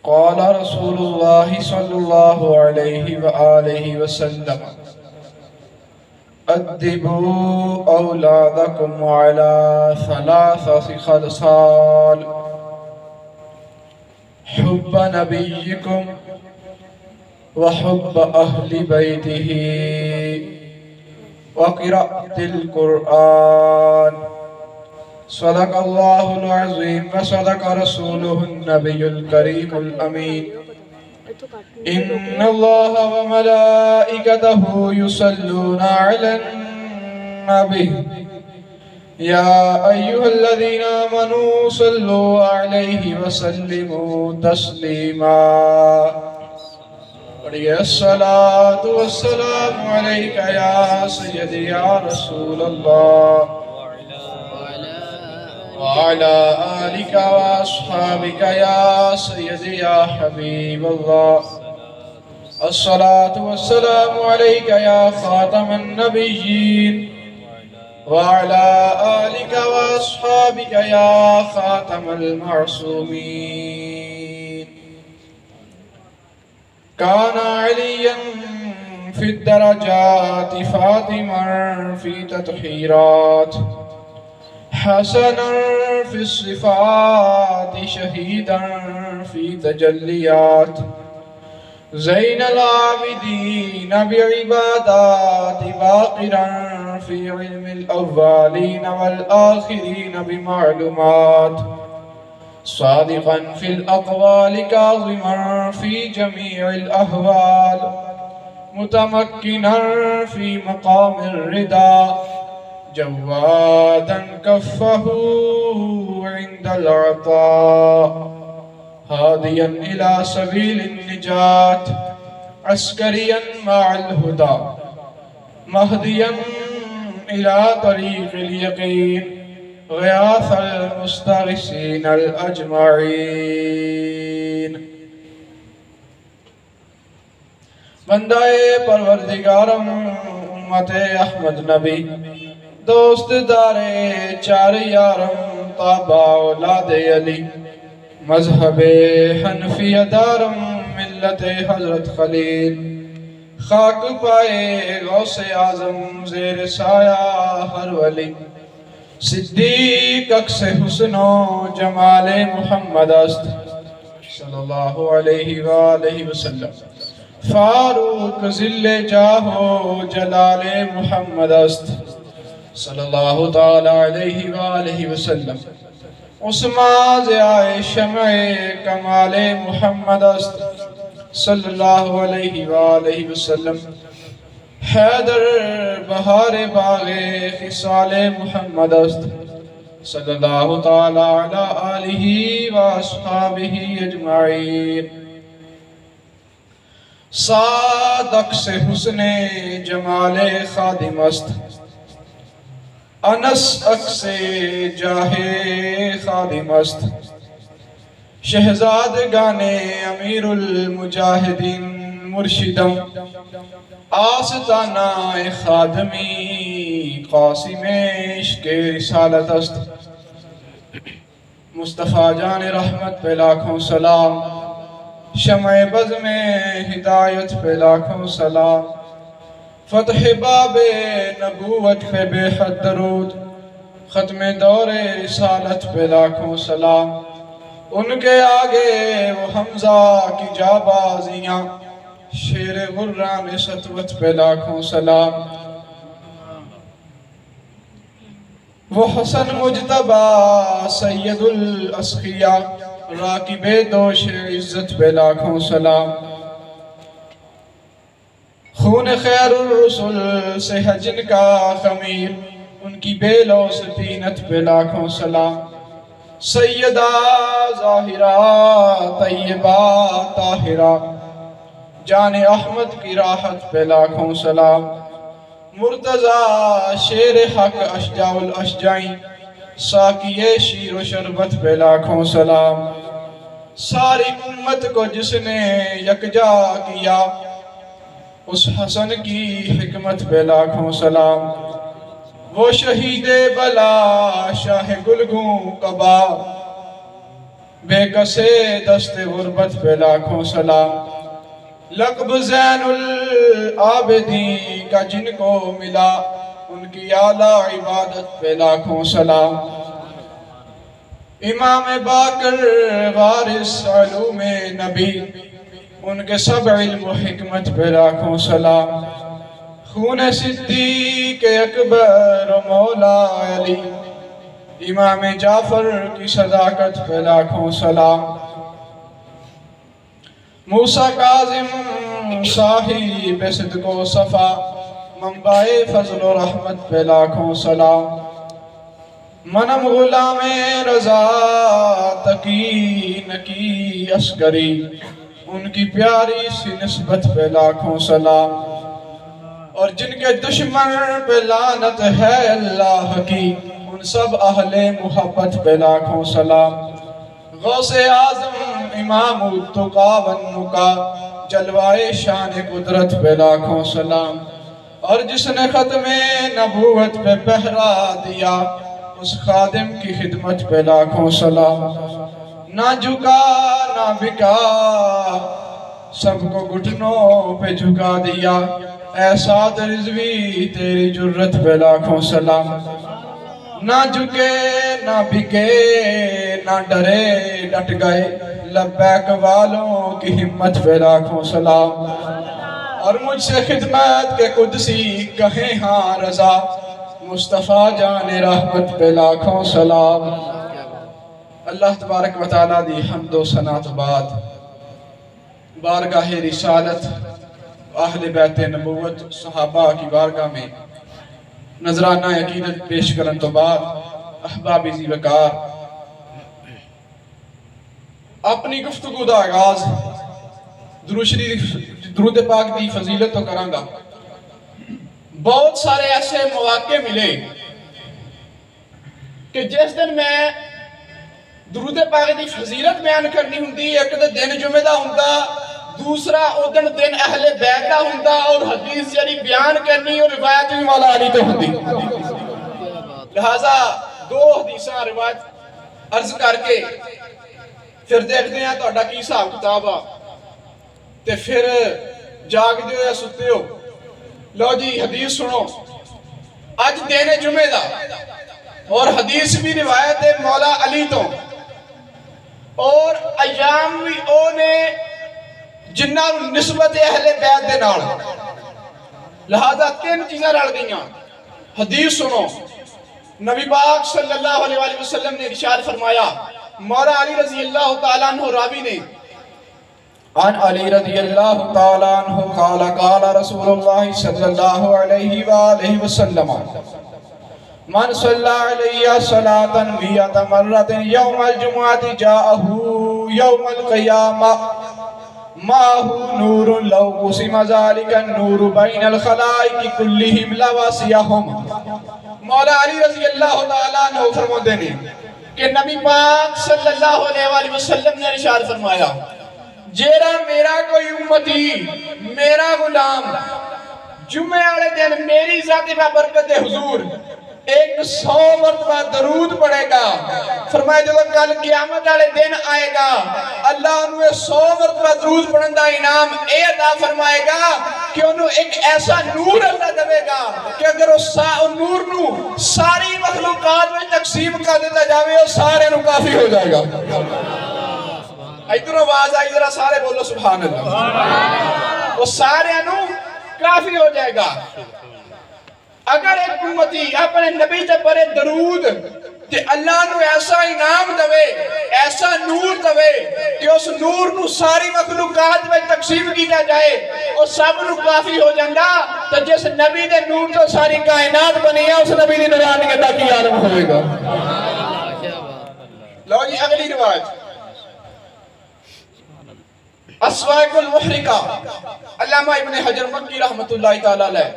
قال رسول الله صلى الله عليه وآله وسلم أدبوا أولادكم على 3 خصال: حب نبيكم وحب أهل بيته وقراءة القرآن. صدق الله العظيم وصدق رسوله النبي الكريم الأمين. إن الله وملائكته يصلون على النبي يا أيها الذين آمنوا صلوا عليه وسلموا تسليما. الصلاة والسلام عليك يا سيدي يا رسول الله وعلى آلك وأصحابك يا سيدي يا حبيب الله. الصلاة والسلام عليك يا خاتم النبيين وعلى آلك وأصحابك يا خاتم المعصومين. كان عليا في الدرجات فاطمة في تطهيرات، حسنا في الصفات شهيدا في تجليات، زين العابدين بعبادات، باقرا في علم الأولين والآخرين بمعلومات، صادقا في الأقوال كاظما في جميع الأهوال، متمكنا في مقام الرضا، جوادا كفه عند العطاء، هاديا إلى سبيل النجاة، عسكريا مع الهدى، مهديا إلى طريق اليقين، غياث المستغيثين الأجمعين. بندائے پروردگارم امت احمد نبی، دوست دارے چار یارم طابع اولاد علی، مذہب حنفیہ دارم ملت حضرت خلیل، خاک پائے غوث اعظم زیر سایہ ہر ولی، صدیق اکس حسن و جمال محمد است صلی اللہ علیہ وآلہ وسلم، فاروق ذل جاہ و جلال محمد است صلی اللہ تعالی علیہ وآلہ وسلم، عثمان ضیاء شمع کمال محمد است صلی اللہ علیہ وآلہ وسلم، حیدر بہار باغ خصال محمد است صلی اللہ تعالی علی آلہ واصحابہ اجمعین. صادق سے حسن جمال خادم است، انس اکس جاہ خادم است، شہزادگان امیر المجاہدین مرشدم، آستانہ خادمی قاسم عشق رسالت است. مصطفیٰ جان رحمت پہ لاکھوں سلام، شمع بزم ہدایت پہ لاکھوں سلام، فتح باب نبوت پہ بے حد درود، ختم دور رسالت پہ لاکھوں سلام. ان کے آگے وہ حمزہ کی جابازیاں، شیر غران سطوت پہ لاکھوں سلام. وہ حسن مجتبہ سید الاسخیاء، راکب دوش عزت پہ لاکھوں سلام. خون خیر الرسل سے ہے جن کا خمیر، ان کی بے لوث طینت پہ لاکھوں سلام. سیدہ ظاہرہ طیبہ طاہرہ، جان احمد کی راحت پہ لاکھوں سلام. مرتضی شیر حق اشجاع الاشجعین، ساقی شیر و شربت پہ لاکھوں سلام. ساری امت کو جس نے یکجا کیا، اس حسن کی حکمت پہ لاکھوں سلام. وہ شہید بلا شاہ گلگوں قبا، بے کسے دست غربت پہ لاکھوں سلام، لقب زین العابدین کا جن کو ملا ان کی اعلیٰ عبادت پہ لاکھوں سلام، امام باقر وارث علوم نبی ان کے سب علم و حکمت پہ لاکھوں سلام، خون صدیق اکبر و مولا علی امام جعفر کی صداقت پہ لاکھوں سلام، موسیٰ کاظم صاحب صدق و صفا منبع فضل و رحمت پہ لاکھوں سلام، منم غلام رضا تقی نکی عسکری ان کی پیاری سی نسبت پہ لاکھوں سلام، اور جن کے دشمن پہ لعنت ہے اللہ کی ان سب اہل محبت پہ لاکھوں سلام، غوث اعظم امام التقا والنقا جلوائے شان قدرت پہ لاکھوں سلام، اور جس نے ختم نبوت پہ پہرا دیا اس خادم کی خدمت پہ لاکھوں سلام، نہ جھکا نہ بکا سب کو گھٹنوں پہ جھکا دیا، اے سعد رضوی تیری جرت پہ لاکھوں سلام، نہ جھکے نہ بکے نہ ڈرے ڈٹ گئے لبیک والوں کی ہمت پہ لاکھوں سلام، اور مجھ سے خدمت کے قدسی کہیں ہاں رضا مصطفیٰ جان رحمت پہ لاکھوں سلام۔ اللہ تبارک و تعالیٰ دی حمد و ثنا تو بعد بارگاہ رسالت اہل بیت نبوت صحابہ کی بارگاہ میں نذرانہ عقیدت پیش کرن تو بعد احباب ذی وقار اپنی گفتگو دا آغاز درود پاک دی فضیلت تو کروں گا۔ بہت سارے ایسے مواقع ملے کہ جس دن میں درود پاک دی فضیلت بیان کرنی ہوندی، ایک دن جمعہ دا ہوندا، دوسرا دن اہل بیت دا ہوندا، اور حدیث جاری بیان کرنی اور روایت بھی مولا علی تو ہوندی۔ لہذا دو حدیثاں روایت عرض کر کے پھر دیکھتے ہیں تو کی حساب کتاب آ تے پھر جاگ دیو یا ستے ہو۔ لو جی حدیث سنو، آج دین جمعہ دا اور حدیث بھی روایت مولا علی تو، اور ایام بھی اونے جنہ نسبت اہل بیت دے نال، لہذا تین چیزیں رل گئیاں۔ حدیث سنو، نبی پاک صلی اللہ علیہ وسلم نے ارشاد فرمایا، مولا علی رضی اللہ تعالیٰ عنہ راوی نے عن علی رضی اللہ تعالیٰ عنہ قال قال رسول اللہ صلی اللہ علیہ وآلہ وسلم من صلی علیہ صلاة میت مرت یوم الجمعہ جاءہ یوم القیامہ ماہو نور لو قسم ذالک النور بین الخلائق کلہم لواسیہم۔ مولا علی رضی اللہ تعالیٰ عنہ فرماتے ہیں کہ نبی پاک صلی اللہ علیہ وسلم نے ارشاد فرمایا، جیرا میرا کوئی امتی میرا غلام جمعہ والے دن میری ذات برکت حضور 100 مرتبہ درود پڑھے گا، فرمایا جب کل قیامت والے دن آئے گا اللہ انہیں 100 مرتبہ درود پڑھن دا انعام اے عطا فرمائے گا کہ انہوں ایک ایسا نور اللہ دے گا کہ اگر اس نور نو ساری مخلوقات میں تقسیم کر دیتا جاوے اور سارے نو کافی ہو جائے گا۔ ادھر آواز آئی ذرا سارے بولو سبحان اللہ۔ وہ سارے نو کافی ہو جائے گا۔ اگر ایک امتی اپنے نبی تے پڑھے درود کہ اللہ نو ایسا انعام دوے، ایسا نور دوے کہ اس نور نو ساری مخلوقات میں تقسیم کیا جائے اور سب نو کافی ہو جاندہ، تو جس نبی دے نور تو ساری کائنات بنی ہے اس نبی دی نورانیت کی عالم ہوئے گا۔ لو جی اگلی روایت اسواق المحرقہ، علامہ ابن حجر مکی رحمت اللہ تعالیٰ علیہ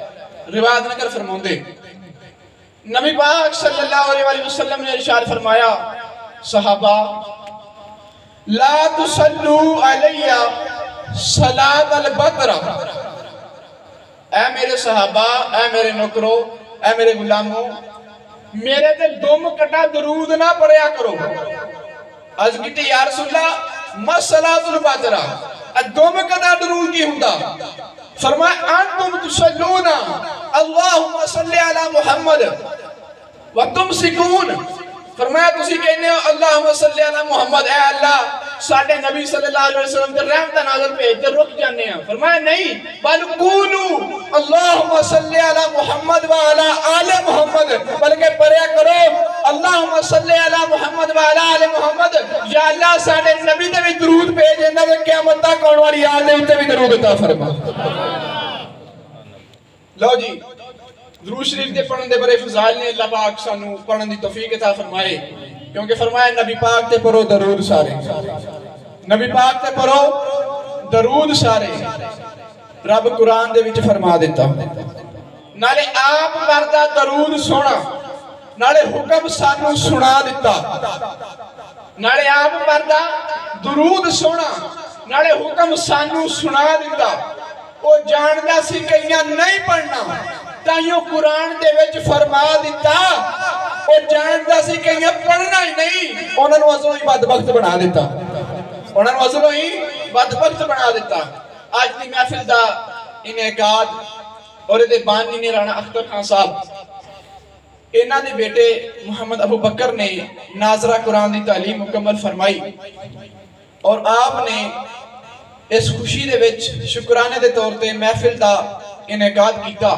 روایت نہ کر فرمون دے، نبی پاک صلی اللہ علیہ وسلم نے ارشاد فرمایا، صحابہ لا تصلو علیہ صلاة البطر، اے میرے صحابہ، اے میرے نکرو، اے میرے غلاموں، میرے تے دم کٹا درود نہ پڑھیا کرو۔ عرض کیتی یا رسول اللہ مسلاۃ البادرہ دوم کدا درود کی ہوندا؟ فرمایا انتم تصلون اللہم صلی علی محمد وتمسکون، فرمایا تسی کہنے ہو اللہم صلی علی محمد، اے اللہ ساڈے نبی صلی اللہ علیہ وسلم تے رحمت نازل بھیج تے رک جانے ہیں۔ فرمایا نہیں، بل قولوا اللہم صلی علی محمد وعلی آل محمد، بلکہ پڑھیا کرو اللہم صلی علی محمد وعلی آل محمد، یا اللہ ساڈے نبی تے بھی درود بھیج، انہاں دے قیامت تک آن والی آل دے تے بھی درود عطا فرما۔ لو جی درود شریف دے پڑھن دے بڑے فضائل نے، اللہ پاک سانو پڑھن دی توفیق عطا فرمائے، کیونکہ فرمایا نبی پاک تے پڑھو درود سارے، نبی پاک تے پڑھو درود سارے۔ رب قرآن دے وچ فرما دیتا نالے آپ پڑھدا درود سونا، نالے حکم سانو سنا دیتا، نالے آپ پڑھدا درود سونا، نالے حکم سانو سنا دیتا۔ وہ جاندا سی کئیاں نہیں پڑھنا، تائیوں قرآن دے وچ فرما دیتا، وہ جاندا سی کئیاں پڑھنا ہی نہیں، انہاں نوں ازوں ہی بدبخت بنا دیتا، انہاں نوں ازوں ہی بدبخت بنا دیتا۔ آج دی محفل دا انعقاد اور دے بانی نے رانا اختر خان صاحب، انہاں دے بیٹے محمد ابو بکر نے ناظرہ قرآن دی تعلیم مکمل فرمائی، اور آپ نے اس خوشی دے وچ شکرانے دے طور تے محفل دا انعقاد کیتا۔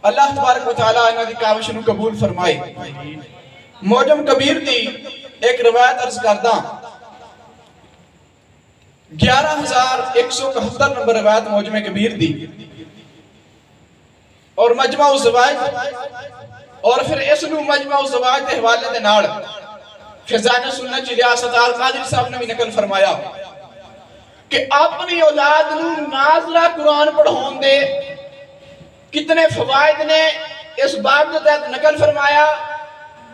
اللہ تبارک و تعالیٰ انہاں دی کاوش نو قبول فرمائے۔ معجم کبیر دی ایک روایت عرض کردہ، 11,171 نمبر روایت معجم کبیر دی، اور مجمع الزوائد، اور پھر اس نو مجمع الزوائد دے حوالے دے نال خزانہ سنت ریاست القادری صاحب نے بھی نقل فرمایا کہ اپنی اولاد نو ناظرہ قرآن پڑھون دے کتنے فوائد نے اس باب کے تحت نقل فرمایا،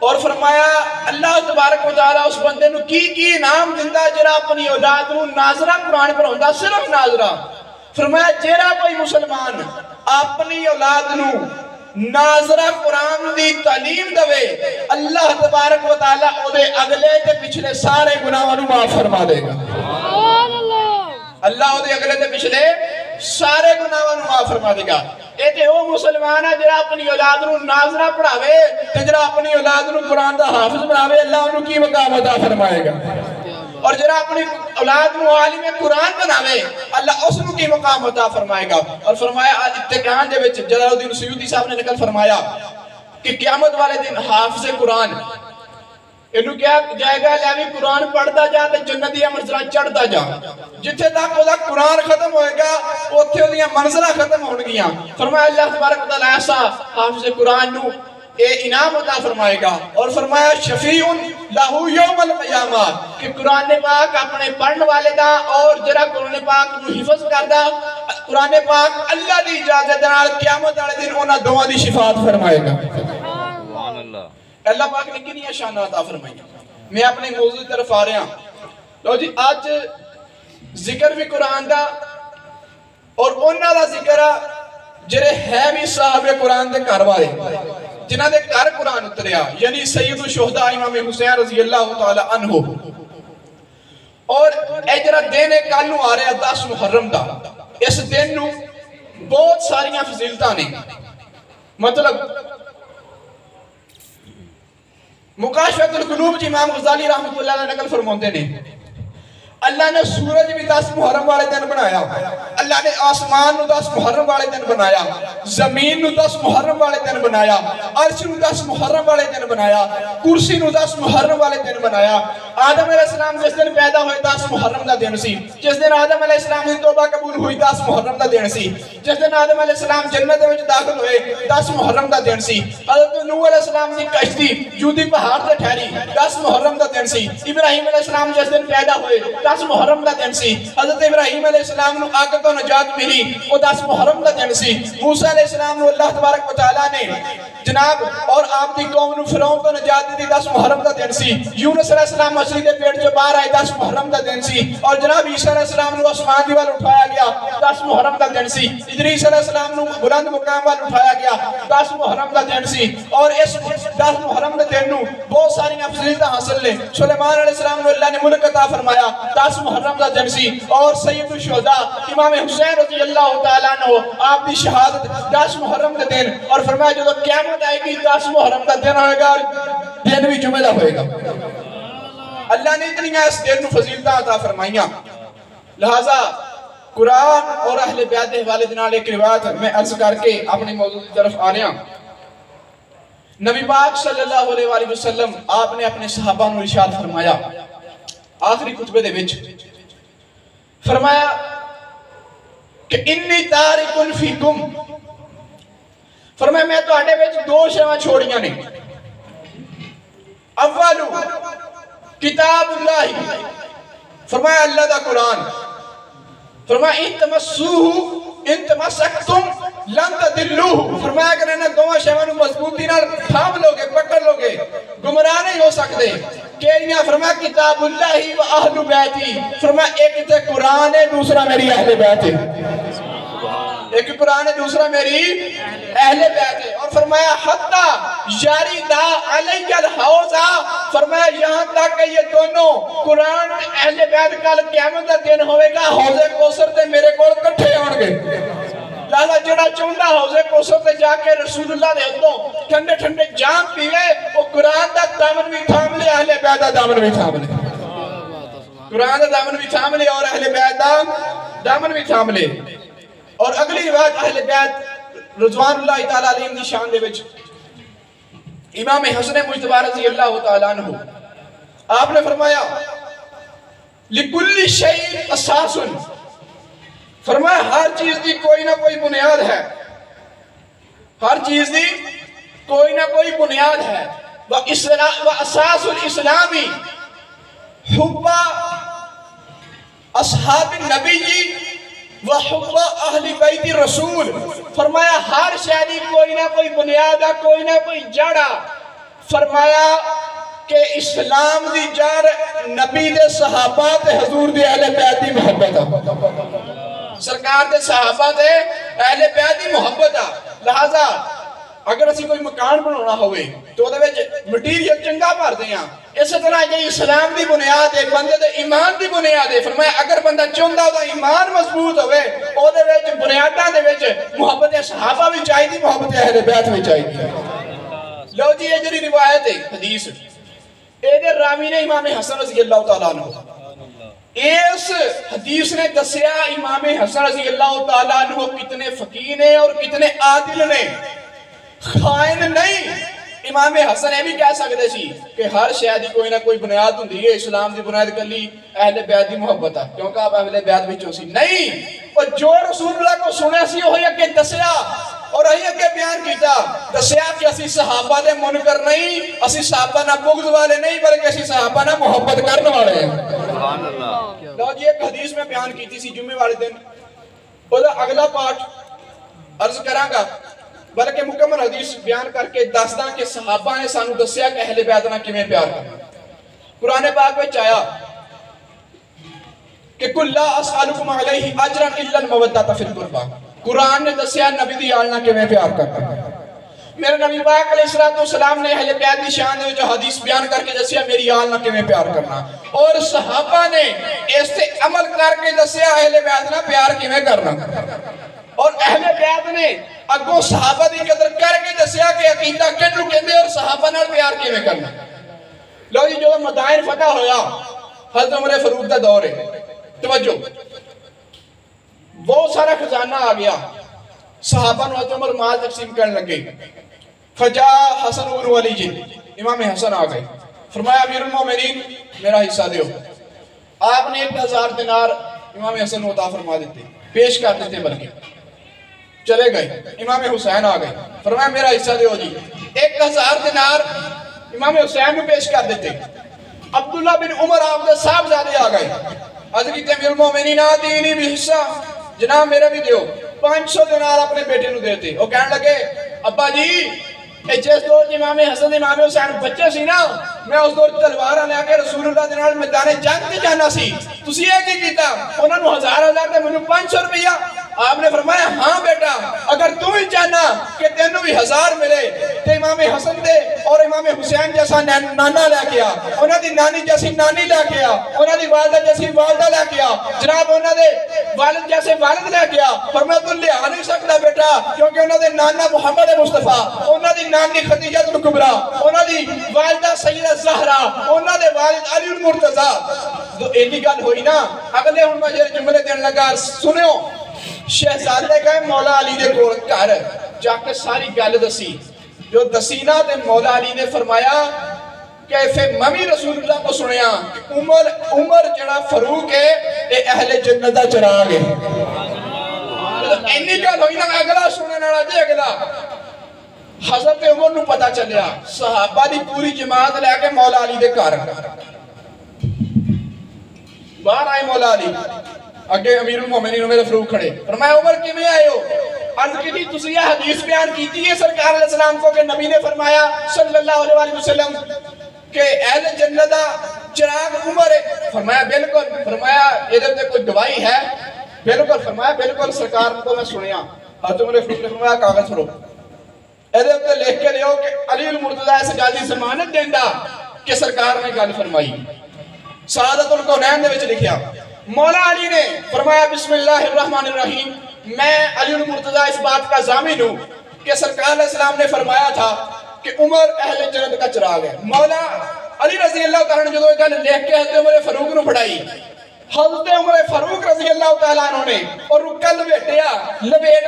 اور فرمایا اللہ تبارک و تعالیٰ اس بندے نو کی انعام دندا جرا اپنی اولاد نو ناظرہ قرآن پڑھوندا، صرف ناظرہ۔ فرمایا جیرا کوئی مسلمان اپنی اولاد نو ناظرہ قرآن دی تعلیم دوے، اللہ تبارک و تعالیٰ او دے اگلے تے پچھلے سارے گناہوں نو معاف فرما دے گا۔ اللہ او دے اگلے تے پچھلے سارے گناہوں نو معاف فرما دے گا۔ اے تے او مسلمان ہے جڑا اپنی اولاد نو ناظرہ پڑھاوے تے جڑا اپنی اولاد نو قرآن دا حافظ بناوے، اللہ انہوں کی مقام عطا فرمائے گا، اور جڑا اپنی اولاد نو عالم قرآن بناوے اللہ اس نو کی مقام عطا فرمائے گا۔ اور فرمایا اتقان دے وچ جلال الدین سیوطی صاحب نے نقل فرمایا کہ قیامت والے دن حافظ قرآن انہوں کیا جائے گا، لیوی قرآن پڑھتا جا تے جنتی منزلہ چڑھتا جا، جتھے تک وہ قرآن ختم ہوئے گا اتھے وہ منزلہ ختم ہون گیا۔ فرمایا اللہ تبارک و تعالیٰ ایسا حافظ قرآن نو اے انعام عطا فرمائے گا، اور فرمایا شفیع لہو یوم القیامہ، کہ قرآن پاک اپنے پڑھن والے دا اور جرا قرآن پاک نو حفظ کردہ، قرآن پاک اللہ دی اجازت نال قیامت والے دن انہاں دوواں دی شفاعت فرمائے گا۔ سبحان اللہ۔ اللہ پاک نے کنیاں شان عطا فرمائی۔ میں اپنے موضوع کی طرف آ رہا ہوں۔ لو جی آج ذکر بھی قرآن دا اور انہاں دا ذکر جڑے ہے بھی صاحب قرآن دے گھر والے، جنہاں دے گھر قرآن اتریا، یعنی سید الشہداء امام حسین رضی اللہ تعالی عنہ۔ اور اے جڑا دن کالوں آ رہا 10 محرم دا، اس دن نو بہت ساریاں فضیلتاں نے، مطلب مکاشفۃ القلوب جی امام غزالی رحمۃ اللہ علیہ نقل فرماتے نے، اللہ نے سورج بھی 10 محرم والے دن بنایا، اللہ نے آسمان نو 10 محرم والے دن بنایا، زمین نو 10 محرم والے دن بنایا، عرش نو 10 محرم والے دن بنایا، کرسی نو 10 محرم والے دن بنایا۔ آدم علیہ السلام جس دن پیدا ہوئے 10 محرم دا دن سی، جس دن آدم علیہ السلام کی توبہ قبول ہوئی 10 محرم دا دن سی، جس دن آدم علیہ السلام جنت میں داخل ہوئے 10 محرم دا دن سی، حضرت نوح علیہ السلام کی کشتی جودی پہاڑ تے ٹھہری 10 محرم دا دن سی، ابراہیم علیہ السلام جس دن پیدا ہوئے 10 محرم دا دن سی، حضرت ابراہیم علیہ السلام نو آگ تو نجات ملی وہ 10 محرم دا دن سی موسیٰ علیہ السلام نو اللہ تبارک و تعالیٰ نے جناب اور آپ دی قوم نو فرعون تو نجات دی 10 محرم دا دن سی یونس علیہ السلام مچھلی دے پیٹ جو باہر آئے 10 محرم دا دن سی اور جناب عیسیٰ علیہ السلام نو آسمان دی وال اٹھایا گیا 10 محرم دا دن سی ادریس علیہ السلام نو بلند مقام وال اٹھایا گیا 10 محرم دا دن سی اور اس 10 محرم دا دن نو بہت ساری افضلیتاں حاصل لے سلیمان علیہ السلام نو اللہ نے ملک عطا فرمایا 10 محرم دا دن سی اور سید الشہداء امام حسین رضی اللہ تعالیٰ عنہ آپ دی شہادت 10 محرم دا دن اور فرمایا جو قیامت آئے گی 10 محرم دا دن ہوئے گا اور دن بھی جمعہ ہوئے گا اللہ نے اتنی اس دن نو فضیلتاں عطا فرمائیاں لہذا قرآن اور اہل بیت دے حوالے دے نال ایک روایت میں عرض کر کے اپنے موضوع کی طرف آ رہا نبی پاک صلی اللہ علیہ وآلہ وسلم آپ نے اپنے صحابہ نو ارشاد فرمایا آخری خطبے دے وچ فرمایا کہ انی تارکن فیکم فرمایا میں تو آٹے وچ 2 شیواں چھوڑیاں نے اولو کتاب اللہ فرمایا اللہ دا قرآن فرمایا ان تمسکتم لن تدلوہ فرمایا کہ انہیں 2 شیواں مضبوطی نال تھام لوگے پکڑ لوگے گمراہ نہیں ہو سکتے کیلیاں فرمایا کتاب اللہ و اہل بیتی فرمایا ایک تے قرآن ہے دوسرا میری اہل بیت ہے ایک قرآن ہے دوسرا میری اہل بیت ہے اور فرمایا حتی جاری دا علی الحوضہ فرمایا یہاں تک کہ یہ دونوں قرآن اہل بیت کل قیامت دا دن ہوئے گا حوض کوثر تے میرے کول کٹھے ہون گے لہذا جڑا چوندا حوض کوثر تے جا کے رسول اللہ دے ہتھوں ٹھنڈے ٹھنڈے جام پیوے وہ قرآن دا دامن بھی تھام لے اہل بیت دا دامن بھی تھام لے قرآن دا دامن بھی تھام لے اور اہل بیت دا دامن بھی تھام لے اور اگلی روایت اہل بیت رضوان اللہ تعالیٰ علیہ دی شان دے وچ امام حسن مجتبی رضی اللہ تعالیٰ عنہ آپ نے فرمایا لکل شیء اساس فرمایا ہر چیز دی کوئی نہ کوئی بنیاد ہے ہر چیز دی کوئی نہ کوئی بنیاد ہے وَأَسَاسُ الْإِسْلَامِ حُبَّ أَصْحَابِ النَّبِيِّ وَحُبَّ أَهْلِ بَيْتِ الرَّسُولِ فرمایا ہر شہدی کوئی نہ کوئی بنیاد ہے کوئی نہ کوئی جڑا فرمایا کہ اسلام دی جڑ نبی دے صحابہ تے حضور دے اہل بیت دی محبت ہے سرکار دے صحابہ دے اہل بیت دی محبت ہے لہذا اگر اسی کوئی مکان بنانا ہوئے تو دے وچ مٹیریل چنگا بھر دیاں اس طرح یہ اسلام دی بنیاد ہے بندے دے ایمان دی بنیاد ہے فرمایا اگر بندہ چوندا دا ایمان مضبوط ہوئے او دے وچ بنیاداں دے وچ محبت صحابہ بھی چاہیے محبت اہل بیت بھی چاہیے لو جی یہ جڑی روایت ہے حدیث اے دے راوی نے امام حسن رضی اللہ تعالیٰ عنہ اس حدیث نے دسیا امام حسن رضی اللہ تعالیٰ عنہ کتنے فقیر ہیں اور کتنے عادل نے خائن نہیں امام حسن یہ بھی کہہ سکتے سی کہ ہر شے دی کوئی نہ کوئی بنیاد ہوندی ہے اسلام دی بنیاد کلی اہل بیت دی محبت ہے کیونکہ آپ اہل بیت وچوں سی نہیں اور جو رسول اللہ کو سنے سی وہی اگے دسیا اور اہی اگے بیان کیتا دسیا کہ اسی صحابہ دے منکر نہیں اسی صحابہ نہ بغض والے نہیں بلکہ اسی صحابہ نہ محبت کرنے والے ہیں سبحان اللہ لو جی ایک حدیث میں بیان کیتی سی جمعے والے دن او دا اگلا پارٹ عرض کراں گا بلکہ مکمل حدیث بیان کر کے دسداں کہ صحابہ نے سانو دسیا کہ اہل بیت نال کیویں پیار کرنا قرآن پاک وچ آیا کہ کل لا اسالکم علیہ اجرا الا المودۃ فی القربى قرآن نے دسیا نبی دی آل نال کیویں پیار کرنا میرے نبی پاک علیہ السلام نے اہل بیت دی شان دے وچ حدیث بیان کر کے دسیا میری آل نال کیویں پیار کرنا اور صحابہ نے اس تے عمل کر کے دسیا اہل بیت نال پیار کیویں کرنا اور اہل بیت نے اگوں صحابہ دی قدر کر کے دسیا کہ عقیدہ کنوں کہندے اور صحابہ نال پیار کیویں کرنا لو جی جو مدائن فتح ہویا حضرت عمر فاروق دا دور ہے توجہ بہت سارا خزانہ آ گیا صحابہ نے حضرت عمر مال تقسیم کرنے لگے فجا حسن بن علی جی امام حسن آ گئے فرمایا امیر المومنین میرا حصہ دیو آپ نے 1000 دینار امام حسن کو عطا فرما دیتے پیش کر دیتے بلکہ چلے گئے امام حسین آ گئے فرمایا میرا حصہ دیو جی 1000 دینار امام حسین کو پیش کر دیتے عبداللہ بن عمر آپ نے صاحب زادے آ گئے حضرت امیر المومنین آدینی بھی حصہ جناب میرا بھی دیو 500 دینار اپنے بیٹے نو دیتے وہ کہنے لگے ابا جی جس دور امام حسن امام حسین بچے سی نا میں اس دور تلوار لے کے رسول اللہ دے نال میدان جنگ تے جانا سی تسی یہ کی کیتا انہاں نو 1000 تے مینوں 500 روپیہ آپ نے فرمایا ہاں بیٹا اگر تو ہی چاہنا کہ تینوں بھی 1000 ملے تے امام حسن دے اور امام حسین جیسا نانا لے کے آ انہاں دی نانی جیسی نانی لے کے آ انہاں دی والدہ جیسی والدہ لے کے آ جناب انہاں دے والد جیسے والد لے کے آ فرمایا تو لے آ نہیں سکتا بیٹا کیونکہ انہاں دے نانا محمد مصطفیٰ انہاں دی نانی خدیجہ الکبریٰ انہاں دی والدہ سیدہ زہرا انہاں دے والد علی المرتضیٰ تو ایڈی گل ہوئی نا اگلے ہن میں جملے دین لگا سنو شہزادے گئے مولا علی دے کول گھر جا کے ساری گل دسی جو دسینا تے مولا علی نے فرمایا کہ پھر ممی رسول اللہ کو سنیا کہ عمر جڑا فاروق ہے اے اہل جنت دا چراغ ہے اینی گل ہوئی نا اگلا سننے والا جی اگلا حضرت عمر نو پتہ چلیا صحابہ دی پوری جماعت لے کے مولا علی دے گھر باہر آئے مولا علی اگے امیر المومنین عمر فاروق کھڑے فرمایا عمر کیویں آئے ہو عرض کی تھی تسی یہ حدیث بیان کیتی ہے سرکار علیہ السلام کو کہ نبی نے فرمایا صلی اللہ علیہ وسلم کہ اہل جنت دا چراغ عمر ہے فرمایا بالکل فرمایا ادھر تے کوئی گواہی ہے بالکل فرمایا بالکل سرکار کو میں سنیا حضرت عمر فاروق نے فرمایا کاغذ پھڑو ادھر تے لکھ کے دیو کہ علی المرتضیٰ اس گل دی ضمانت دیندا کہ سرکار نے گل فرمائی سعادت الکونین دے وچ لکھیا مولا علی نے فرمایا بسم اللہ الرحمن الرحیم میں علی المرتضیٰ اس بات کا ضامن ہوں کہ سرکار علیہ السلام نے فرمایا تھا کہ عمر اہل جنت کا چراغ ہے مولا علی رضی اللہ تعالیٰ نے جو گل لکھ کے حضرت عمر فاروق نو پڑھائی حضرت عمر فاروق رضی اللہ تعالیٰ عنہ نے اور رکا لبیٹ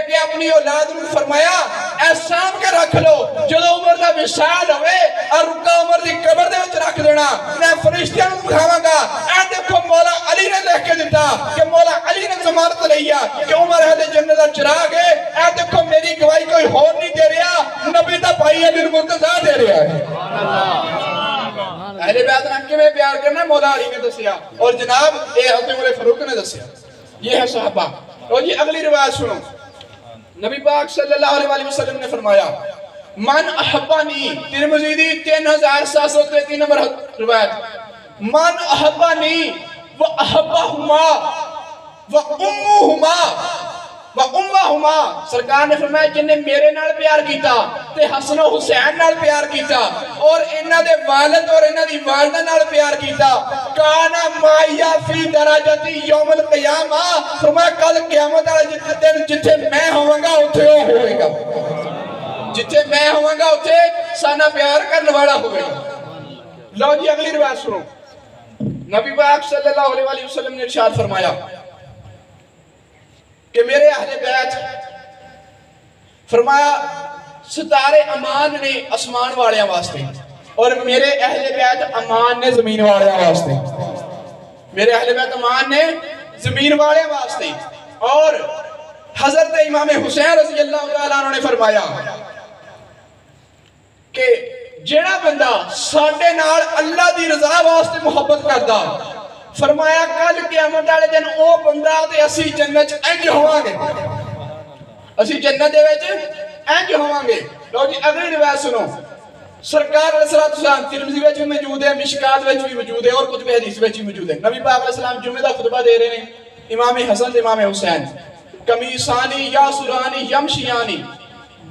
کے اپنی اولاد نے فرمایا اے سام کے رکھ لو جدو عمر دا وصال ہوئے اور رکا عمر دی قبر دے وچ رکھ دینا میں فرشتیاں نوں دکھاواں گا اے دیکھو مولا علی نے لکھ کے دیتا کہ مولا علی نے ضمانت لیا کہ عمر اہل جنت دا چراغ ہے اے دیکھو میری گواہی کوئی اور نہیں دے رہا نبی دا بھائی علی المرتضیٰ دے رہا ہے اہل بیت نے کیویں پیار کرنا مولا علی نے دسیا اور جناب اے حضرت عمر فاروق نے دسیا یہ ہے صحابہ اور یہ اگلی روایت سنو نبی پاک صلی اللہ علیہ وسلم نے فرمایا من احبانی ترمذی دی 3733 نمبر روایت من احبانی و احبہما و امہما سرکار نے فرمایا جن نے میرے نال پیار کیتا تے حسن و حسین نال پیار کیتا اور انہاں دے والد اور انہاں دی والدہ نال پیار کیتا کانا مایا فی درجتی یوم القیامہ فرمایا کل قیامت والے دن جتھے میں ہوواں گا اوتھے او ہوے گا جتھے میں ہوواں گا اوتھے سانا پیار کرن والا ہوے گا لو جی اگلی روایت سنو نبی پاک صلی اللہ علیہ وسلم نے ارشاد فرمایا کہ میرے اہل بیت فرمایا ستارے امان نے اسمان والیاں واسطے اور میرے اہل بیت امان نے زمین والیاں واسطے میرے اہل بیت امان نے زمین والیاں واسطے اور حضرت امام حسین رضی اللہ تعالیٰ عنہ نے فرمایا کہ جڑا بندہ ساڈے نال اللہ دی رضا واسطے محبت کردا فرمایا کل قیامت والے دن او بندہ تے اسی جنت انج ہوواں گے اسی جنت دے وچ انج ہوواں گے لو جی اگلی روایت سنو سرکار علیہ السلام ترمذی وچ بھی موجود ہے مشکات وچ بھی موجود ہے اور کتب حدیث وچ بھی موجود ہے نبی پاک علیہ السلام جمعہ دا خطبہ دے رہے ہیں امام حسن تے امام حسین قمیصانی یا سرانی یمشیانی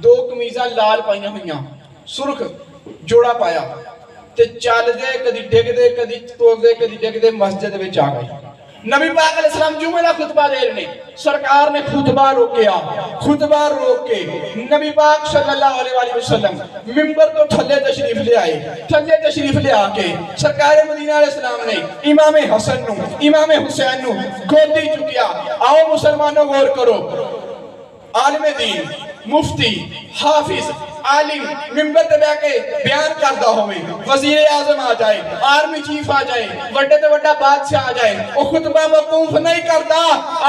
دو قمیضاں لال پائیاں ہویاں سرخ جوڑا پایا تے چال دے کدی ڈگ دے کدی تول دے کدی ڈگ دے مسجد وچ آ گئی نبی پاک علیہ السلام جمعہ دا خطبہ دے رہے ہیں سرکار نے خطبہ روکیا خطبہ روک کے نبی پاک صلی اللہ علیہ وسلم ممبر تو تھلے تشریف لے آئے تھلے تشریف لے آ کے سرکار مدینہ علیہ السلام نے امام حسن نو امام حسین نو گودی چکیا آؤ مسلمانوں غور کرو عالم دین مفتی حافظ عالم ممبر تے بیٹھ کے بیان کردا ہوئے، وزیر اعظم آ جائے، آرمی چیف آ جائے، بڑے تے بڑا بادشاہ آ جائے، وہ خطبہ موقوف نہیں کرتا۔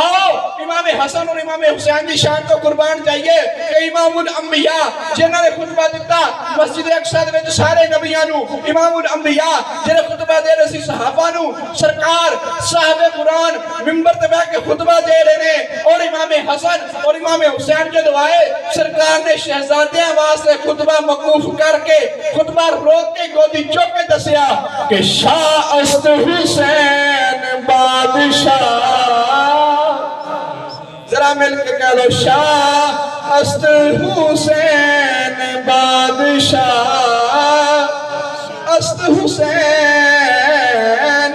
آؤ امام حسن اور امام حسین کی شان تو قربان جائیے کہ امام الانبیاء جنہوں نے خطبہ دیتا مسجد اقصی وچ سارے نبیاں نو، امام الانبیاء جنہیں خطبہ دے رہے سی صحابہ نو، سرکار صاحب قرآن ممبر تے بیٹھ کے خطبہ دے رہے ہیں، اور امام حسن اور امام حسین جو دعائے سرکار نے شہزادیاں واسطے خطبہ موقوف کر کے خطبہ روک کے گودی چوک کے دسیا کہ شاہ است حسین بادشاہ، ذرا مل کے کہہ لو شاہ است حسین بادشاہ، است حسین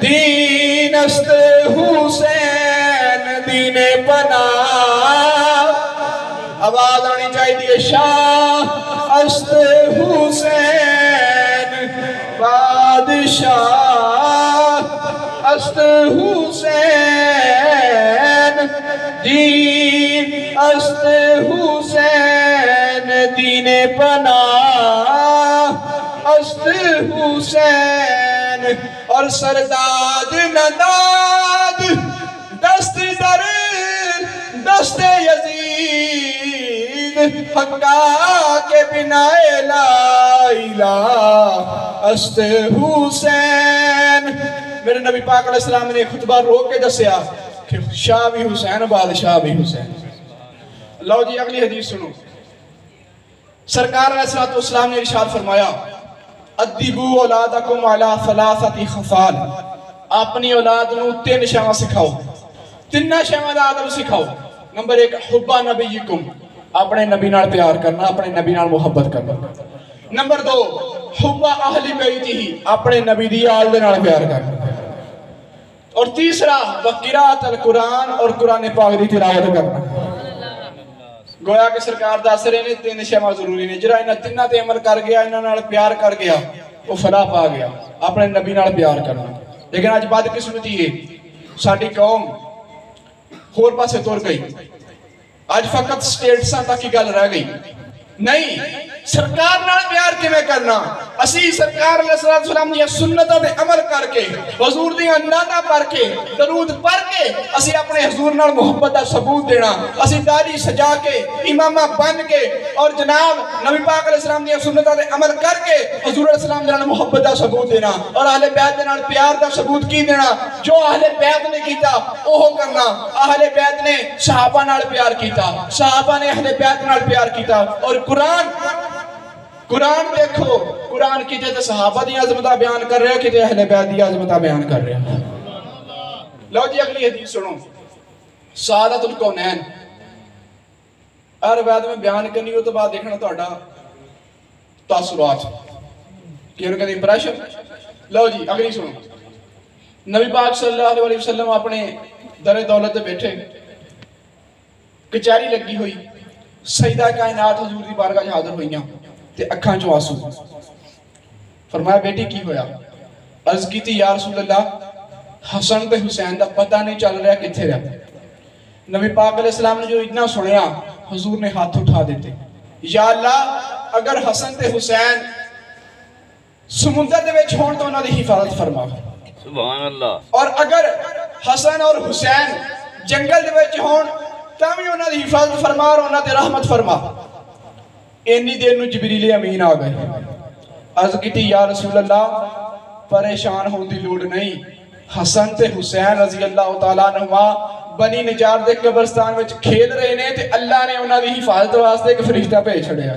دین، است حسین دین پناہ، آواز آنی چاہیے شاہ است حسین بادشاہ، است حسین دین، است حسین دین پناہ، است حسین اور سرداد نداد دست در دست یزید حقا کے بنا لا الہ است حسین۔ میرے نبی پاک علیہ السلام نے خطبہ روک کے دسیا کہ شاہ بھی حسین بادشاہ بھی حسین۔ لو جی اگلی حدیث سنو، سرکار علیہ السلام نے ارشاد فرمایا ادبو اولادکم علی ثلاثت خصال، اپنی اولاد نو تین شاواں سکھاؤ، تین شاواں دا ادب سکھاؤ۔ نمبر ایک حب نبیکم، اپنے نبی نال پیار کرنا، اپنے نبی نال محبت کرنا۔ نمبر دو حب اہل بیتہ، اپنے نبی دی آل دے نال پیار کرنا۔ اور تیسرا وقراءۃ القرآن، اور قرآن پاک دی تلاوت کرنا۔ گویا کہ سرکار دس رہے نے تین شیواں ضروری نے، جڑا انہاں تیناں تے عمل کر گیا، انہاں نال پیار کر گیا، وہ فلاح پا گیا، اپنے نبی نال پیار کرنا۔ لیکن آج بدقسمتی ہے ساڈی قوم ہور پاسے تر گئی، آج فقط سٹیٹساں تک کی گل رہ گئی۔ نہیں، سرکار نال پیار کیویں کرنا؟ اسی سرکار علیہ السلام دی سنتاں تے عمل کر کے، حضور دی نعتاں پڑھ کے، درود پڑھ کے اسی اپنے حضور نال محبت دا ثبوت دینا۔ اسی داڑھی سجا کے، امامہ بن کے، اور جناب نبی پاک علیہ السلام دی سنتاں تے عمل کر کے حضور علیہ السلام دے نال محبت دا ثبوت دینا، اور اہل بیت دے نال پیار دا ثبوت کی دینا؟ جو اہل بیت نے کیتا اوہ کرنا۔ اہل بیت نے صحابہ نال پیار کیتا، صحابہ نے اہل بیت نال پیار کیتا۔ اور قرآن دیکھو، قرآن کی تے صحابہ دی عظمتہ بیان کر رہے ہیں، کی تے اہل بیت دی عظمتہ بیان کر رہے ہیں۔ لو جی اگلی حدیث سنو، سعادت الکونین۔ ہر بیت میں بیان کرنی ہو تو بعد دیکھنا توڑا تاثرات کہ ان کا امپریشن۔ لو جی اگلی سنو، نبی پاک صلی اللہ علیہ وسلم اپنے در دولت بیٹھے، کچہری لگی ہوئی، سیدہ کائنات حضور دی بارگاہ میں حاضر ہوئیاں تے اکھاں چوں آنسو۔ فرمایا بیٹی کی ہویا؟ عرض کی تھی یا رسول اللہ حسن تے حسین دا پتہ نہیں چل رہا کتھے رہا۔ نبی پاک علیہ السلام نے جو اتنا سنیا، حضور نے ہاتھ اٹھا دیتے، یا اللہ اگر حسن تے حسین سمندر دے وچ ہون تو انہاں دی حفاظت فرما، سبحان اللہ، اور اگر حسن اور حسین جنگل دے وچ ہون تاوی انہاں دی حفاظت فرما اور انہاں تے رحمت فرما۔ اینی دیر نو جبریل امین آ گئے، عرض کیتی یا رسول اللہ پریشان ہون دی لوڑ نہیں، حسن تے حسین رضی اللہ تعالیٰ عنہما بنی نجار دے قبرستان وچ کھیل رہے نے تے اللہ نے انہاں دی حفاظت واسطے ایک فرشتہ بھیج چھڑیا۔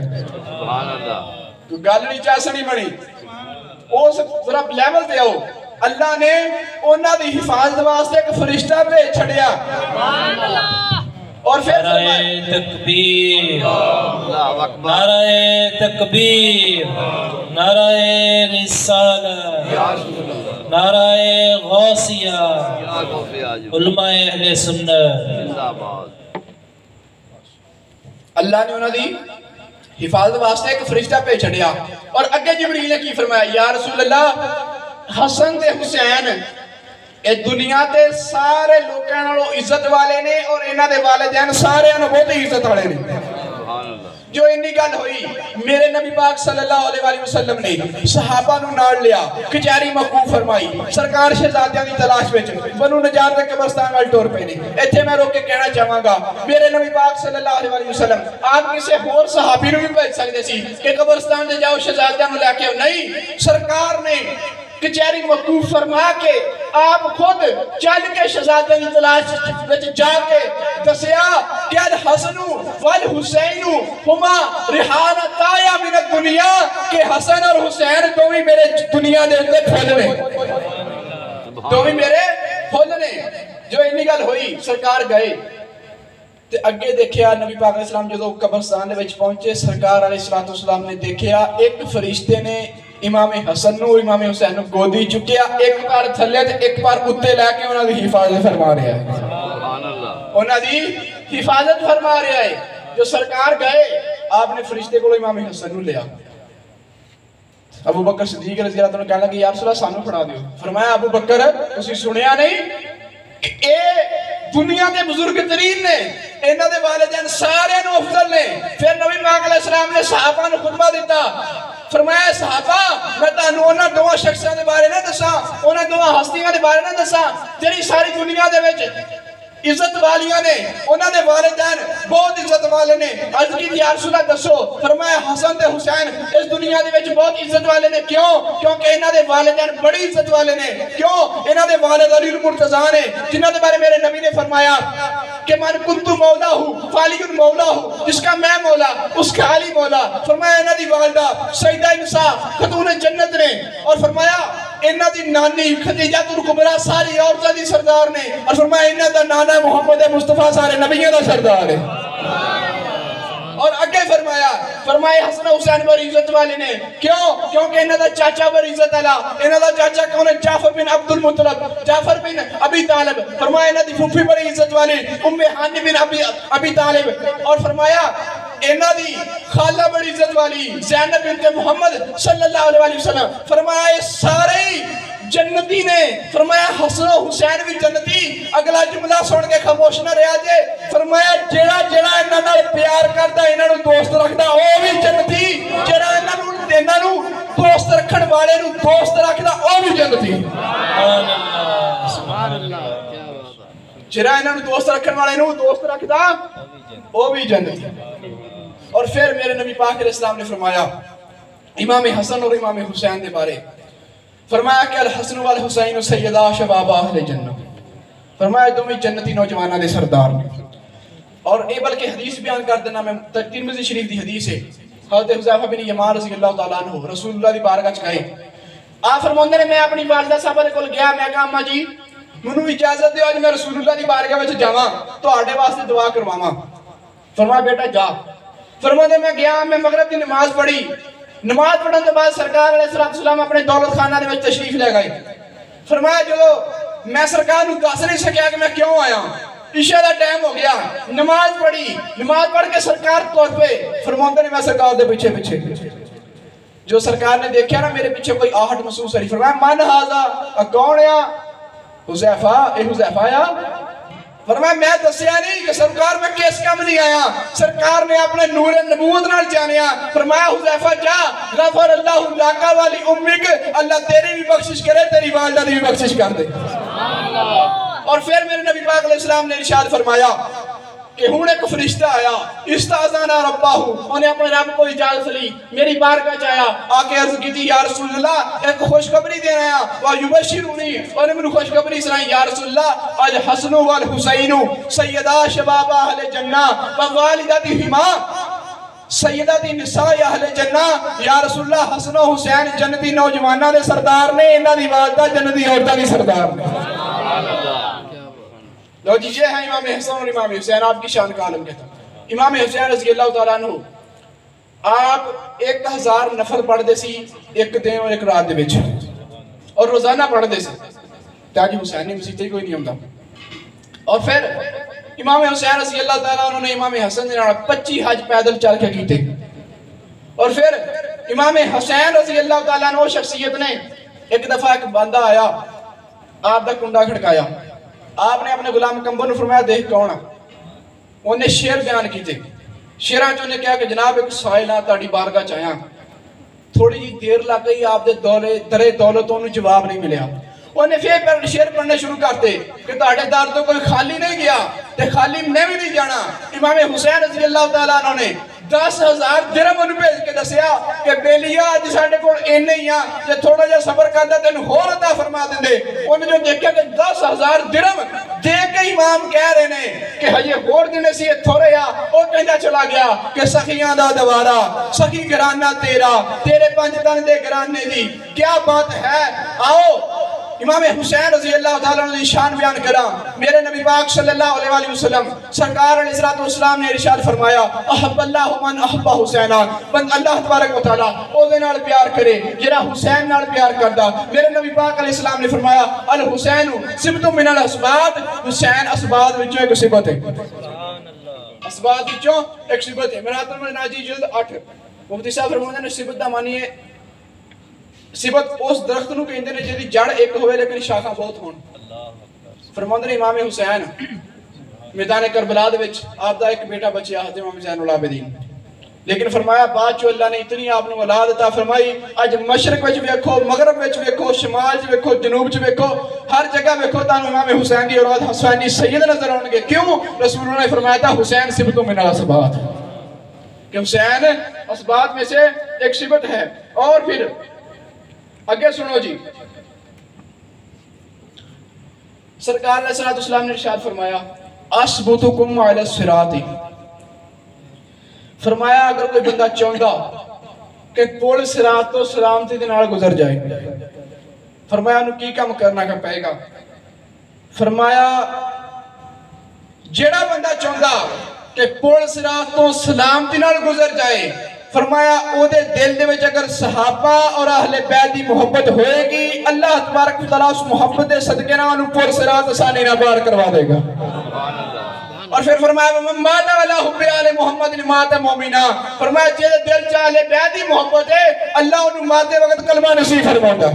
سبحان اللہ، تو گل نہیں چاسنی بنی، اس ذرا لیول تے آؤ، اللہ نے انہاں دی حفاظت واسطے ایک فرشتہ بھیج چھڑیا۔ سبحان اللہ، اور پھر نعرہ تکبیر، اللہ اکبر، نعرہ تکبیر، نعرہ رسالت، نعرہ غوثیہ، علماء اہل سنت۔ اللہ نے انہوں دی حفاظت واسطے ایک فرشتہ پہ چھڑیا، اور اگے جبریل نے کی فرمایا یا رسول اللہ حسن تے حسین اے دنیا تے سارے لوکاں نالوں عزت والے نے، اور انہاں دے والدین سارے انہوں بہت عزت والے نے۔ جو انی گل ہوئی میرے نبی پاک صلی اللہ علیہ وآلہ وسلم نے صحابہ نو نال لیا کچہری موقوف فرمائی سرکار شہزادیاں دی تلاش وچ بنو نجار دے قبرستان وال ٹور پے نے ایتھے میں روک کے کہنا چاہواں گا میرے نبی پاک صلی اللہ علیہ وآلہ وسلم آپ کسے ہور صحابی نو بھی بھیج سکدے سی کہ قبرستان دے جاؤ شہزادیاں نو لے کے نہیں سرکار نے کچہری موقوف فرما کے آپ خود چل کے شہزادے کی تلاش وچ جا کے دسیا کہ الحسن والحسین ہما ریحانتا یا من الدنیا کہ حسن اور حسین دوویں میرے دنیا دے اندر پھول نے دوویں میرے پھول نے جو انی گل ہوئی سرکار گئے تے اگے دیکھیا نبی پاک علیہ السلام جدو قبرستان دے وچ پہنچے سرکار علیہ السلام نے دیکھیا ایک فرشتے نے امام حسن نو امام حسین نو گودی چکیا ایک پار تھلے تے ایک پار کتے لے کے انہاں دی حفاظت فرما رہا ہے سبحان اللہ انہاں دی حفاظت فرما رہا ہے جو سرکار گئے آپ نے فرشتے کو امام حسن نو لیا ابو بکر صدیق رضی اللہ عنہ کہنے لگے یا رسول اللہ سانو پڑھا دیو فرمایا ابو بکر تسی سنیا نہیں اے دنیا دے بزرگ ترین نے انہاں دے والدین سارے نو افضل نے پھر نبی پاک علیہ السلام نے صحابہ نو خطبہ دیتا فرمایا صحابہ میں تانوں انہاں دو شخصاں دے بارے نہ دساں انہاں دو ہستیاں دے بارے نہ دساں جڑی ساری دنیا دے وچ عزت والیاں نے انہاں دے والدین بہت عزت والے نے عرض کی یا رسول اللہ دسو فرمایا حسن تے حسین اس دنیا دے وچ بہت عزت والے نے کیوں کیونکہ انہاں دے والدین بڑی عزت والے نے کیوں انہاں دے والد علی المرتضیٰ نے جنہاں دے بارے میرے نبی نے فرمایا کہ من کنت مولا ہوں فعلی مولا ہوں جس کا میں مولا اس کا علی مولا فرمایا انہاں دی والدہ سیدہ نساء خاتون جنت نے اور فرمایا انہاں دی نانی خدیجہ الکبریٰ ساری عورتاں دی سردار نے اور فرمایا انہاں دا نانا محمد مصطفیٰ سارے نبیوں دا سردار ہے اور اگے فرمایا حسن حسین بڑی عزت والے نے کیوں کیونکہ انہاں دا چاچا بڑی عزت والا انہاں دا چاچا کون ہے جعفر بن عبد المطلب جعفر بن ابی طالب فرمایا انہاں دی پھوپھی بڑی عزت والی ام ہانی بن ابی طالب اور فرمایا انہاں دی خالہ بڑی عزت والی زینب بنت محمد صلی اللہ علیہ وسلم فرمایا یہ سارے جنتی نے فرمایا حسن و حسین بھی جنتی اگلا جملہ سن کے خاموش نہ رہا جے فرمایا جیڑا انہاں نال پیار کردا انہاں نو دوست رکھدا او بھی جنتی جیڑا انہاں نو دوست رکھن والے نو دوست رکھدا او بھی جنتی سبحان اللہ سبحان اللہ کیا بات ہے جیڑا انہاں نو دوست رکھن والے نو دوست رکھدا او بھی جنتی اور پھر میرے نبی پاک علیہ السلام نے فرمایا امام حسن اور امام حسین دے بارے فرمایا کہ الحسن والحسین سیدہ شباب اہل جنت فرمایا تمہیں جنتی نوجوانہ دے سردار نے اور اے بلکہ حدیث بیان کر دینا میں ترمذی شریف دی حدیث ہے حضرت حذیفہ بن یمان رضی اللہ تعالیٰ عنہ رسول اللہ دی بارگاہ چ گئے آپ فرماندے نے میں اپنی والدہ صاحبہ دے کول گیا میں کہا اماں جی منو اجازت دیو اج میں رسول اللہ دی بارگاہ وچ جاواں تواڈے واسطے دعا کرواواں فرمایا بیٹا جا فرماندے میں گیا میں مغرب دی نماز پڑھی نماز پڑھنے کے بعد سرکار علیہ السلام اپنے دولت خانہ میں تشریف لے گئے فرمایا جو میں سرکار نو دس نہیں سکیا کہ میں کیوں آیا عشاء دا ٹائم ہو گیا نماز پڑھی نماز پڑھ کے سرکار طور پہ فرماندے نے میں سرکار دے پیچھے جو سرکار نے دیکھا نا میرے پیچھے کوئی آہٹ محسوس ہے فرمایا من ھذا کون ہے حذیفہ اے حذیفہ یا فرمایا میں دسیا نہیں کہ سرکار میں کس کام نہیں آیا سرکار نے اپنے نور نبوت نال جانیا فرمایا حذیفہ جا غفر اللہ لکا والی امک اللہ تیری بھی بخشش کرے تیری والدہ دی بھی بخشش کر دے اور پھر میرے نبی پاک علیہ السلام نے ارشاد فرمایا کہ ہوں ایک فرشتہ آیا استاذانہ ربہ انہیں اپنے رب کو اجازت لی میری بارگاہ چاہیا آکے عرض کی تھی یا رسول اللہ ایک خوشخبری دینا آیا وَيُبَشِّرُنِي اور میں خوشخبری سنائیں یا رسول اللہ الحسن والحسین سیدہ شباب اہل جنہ ووالدتہما سیدہ نساء اہل جنہ یا رسول اللہ حسن و حسین جنتی نوجوانہ دے سردار نے انہاں دی والدہ جنتی عورتاں دی سردار نے لو جی یہ ہیں امام حسن اور امام حسین آپ کی شان کا عالم کہتا ہوں امام حسین رضی اللہ تعالیٰ عنہ آپ 1000 نفل پڑھ دے سی ایک دن اور ایک رات دے بچ اور روزانہ پڑھ دے سی تاجی حسینی مسیح کوئی نہیں ہوتا اور پھر امام حسین رضی اللہ تعالیٰ عنہ نے امام حسن نے 25 حج پیدل چل کے کیتے اور پھر امام حسین رضی اللہ تعالیٰ عنہ شخصیت نے ایک دفعہ ایک بندہ آیا آپ دا کنڈا کھڑکایا آپ نے اپنے غلام کمبر نے فرمایا دیکھ کون انہیں شعر بیان کیتے شیراں چوں نے کہا کہ جناب ایک سائلہ تاڑی بارگاہ چاہیاں. تھوڑی جی دیر لگ گئی آپ دے درے دولتوں نے جواب نہیں ملیا. انہیں پھر شیر پڑھنے شروع کرتے کہ تاڑے دار تو کوئی خالی نہیں گیا تے خالی میں بھی نہیں جانا. امام حسین رضی اللہ تعالیٰ عنہ نے 10,000 درہم انہوں بھیج کے دسیا کہ بیلیا آج ساڑھے کو اینے ہی ہیں جے تھوڑا جا صبر کرتا تینوں ہور عطا فرما دیں دے. انہوں جو دیکھا کہ 10,000 درہم دے کے امام کہہ رہے ہیں کہ ہجے ہور دینے سے تھوڑے یا وہ کہندا چلا گیا کہ سخیاں دا دوارا سخی گرانہ تیرا تیرے پنج تن دے گرانے دی کیا بات ہے. آؤ امام حسین رضی اللہ تعالیٰ نے شان بیان کرا. میرے نبی پاک صلی اللہ علیہ وسلم سرکار علیہ السلام نے ارشاد فرمایا احب اللہ من احب حسینہ. اللہ تبارک و تعالیٰ او دے نال پیار کرے جرا حسین نال پیار کردا. میرے نبی پاک علیہ السلام نے فرمایا الحسین صبت من الاسبات. حسین اسبات وچوں ایک صفت ہے. اسبات وچوں ایک صفت ہے. میرا ترجمہ ناجی جلد 8 مفتی صاحب فرماتے ہیں صفت دا معنی ہے صفت اس درخت نو کہندے نے جدی جڑ ایک ہوئے لیکن شاخاں بہت ہون. فرماندے نے امام حسین میدان کربلا دے وچ آپ دا ایک بیٹا بچیا حضرت امام زین العابدین لیکن فرمایا بعد چ اللہ نے اتنی آپ نو اولاد عطا فرمائی. اج مشرق وچ ویکھو مغرب وچ ویکھو شمال وچ ویکھو جنوب وچ ویکھو ہر جگہ ویکھو تانوں امام حسین دی اولاد حسینی سید نظر آؤں گے. کیوں؟ رسول اللہ نے فرمایا تھا حسین صفت من الاسبات کہ حسین اسبات میں سے ایک صفت ہے. اور پھر آگے سنو جی سرکار علیہ السلام نے ارشاد فرمایا اسبتکم علی الصراط. فرمایا اگر کوئی بندہ چاہندا کہ پل صراط تو سلامتی دے نال گزر جائے فرمایا انہوں کی کام کرنا کا پائے گا. فرمایا جیڑا بندہ چاہندا کہ پل صراط تو سلامتی نال گزر جائے فرمایا او دے دل دے وچ اگر صحابہ اور اہل بیت دی محبت ہوئے گی اللہ تبارک و تعالیٰ اس محبت دے صدقے نہ انہوں پور صراط آسانی نہ پار کروا دے گا. اور پھر فرمایا من مات علی حب آل محمد مات مومنا. فرمایا جے دل چ اہل بیت دی محبت ہے اللہ انہوں ماتے وقت کلمہ نصیب فرماتا.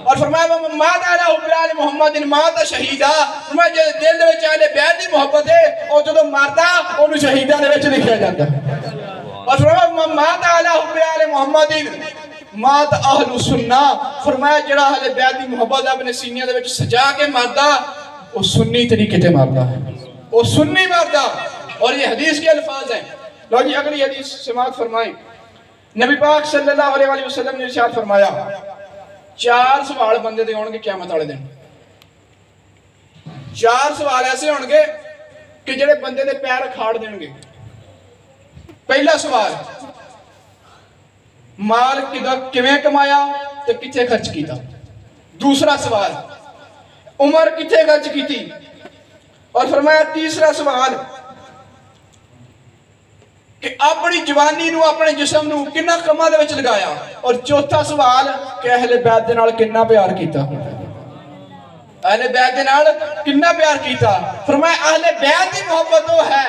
اور فرمایا من مات علی حب آل محمد مات شہیدا. فرمایا جے دل دے وچ اہل بیت دی محبت ہے او جدوں مردا اونوں شہیداں دے وچ لکھیا جاندا. اور فرمایا مات علی حب آل محمد مات اہل سنہ. فرمایا جڑا اہل بیت دی محبت اپنے سینے دے وچ سجا کے مردا وہ سنی طریقے تے مردا ہے وہ سنی مردا. اور یہ حدیث کے الفاظ ہیں. لو جی اگلی حدیث سماعت فرمائیں. نبی پاک صلی اللہ علیہ وسلم نے ارشاد فرمایا 4 سوال بندے دے ہون گے قیامت والے دن. 4 سوال ایسے ہون گے کہ جڑے بندے دے پیر کھاڑ دیں گے. پہلا سوال مال کیویں کمایا تے کتھے خرچ کیتا. دوسرا سوال عمر کتھے خرچ کیتی. اور فرمایا تیسرا سوال کہ اپنی جوانی نو اپنے جسم نو کنا کما دے وچ لگایا. اور چوتھا سوال کہ اہل بیت دے نال کنا پیار کیتا. اہل بیت دے نال کنا پیار کیتا. فرمایا اہل بیت دی محبت وہ ہے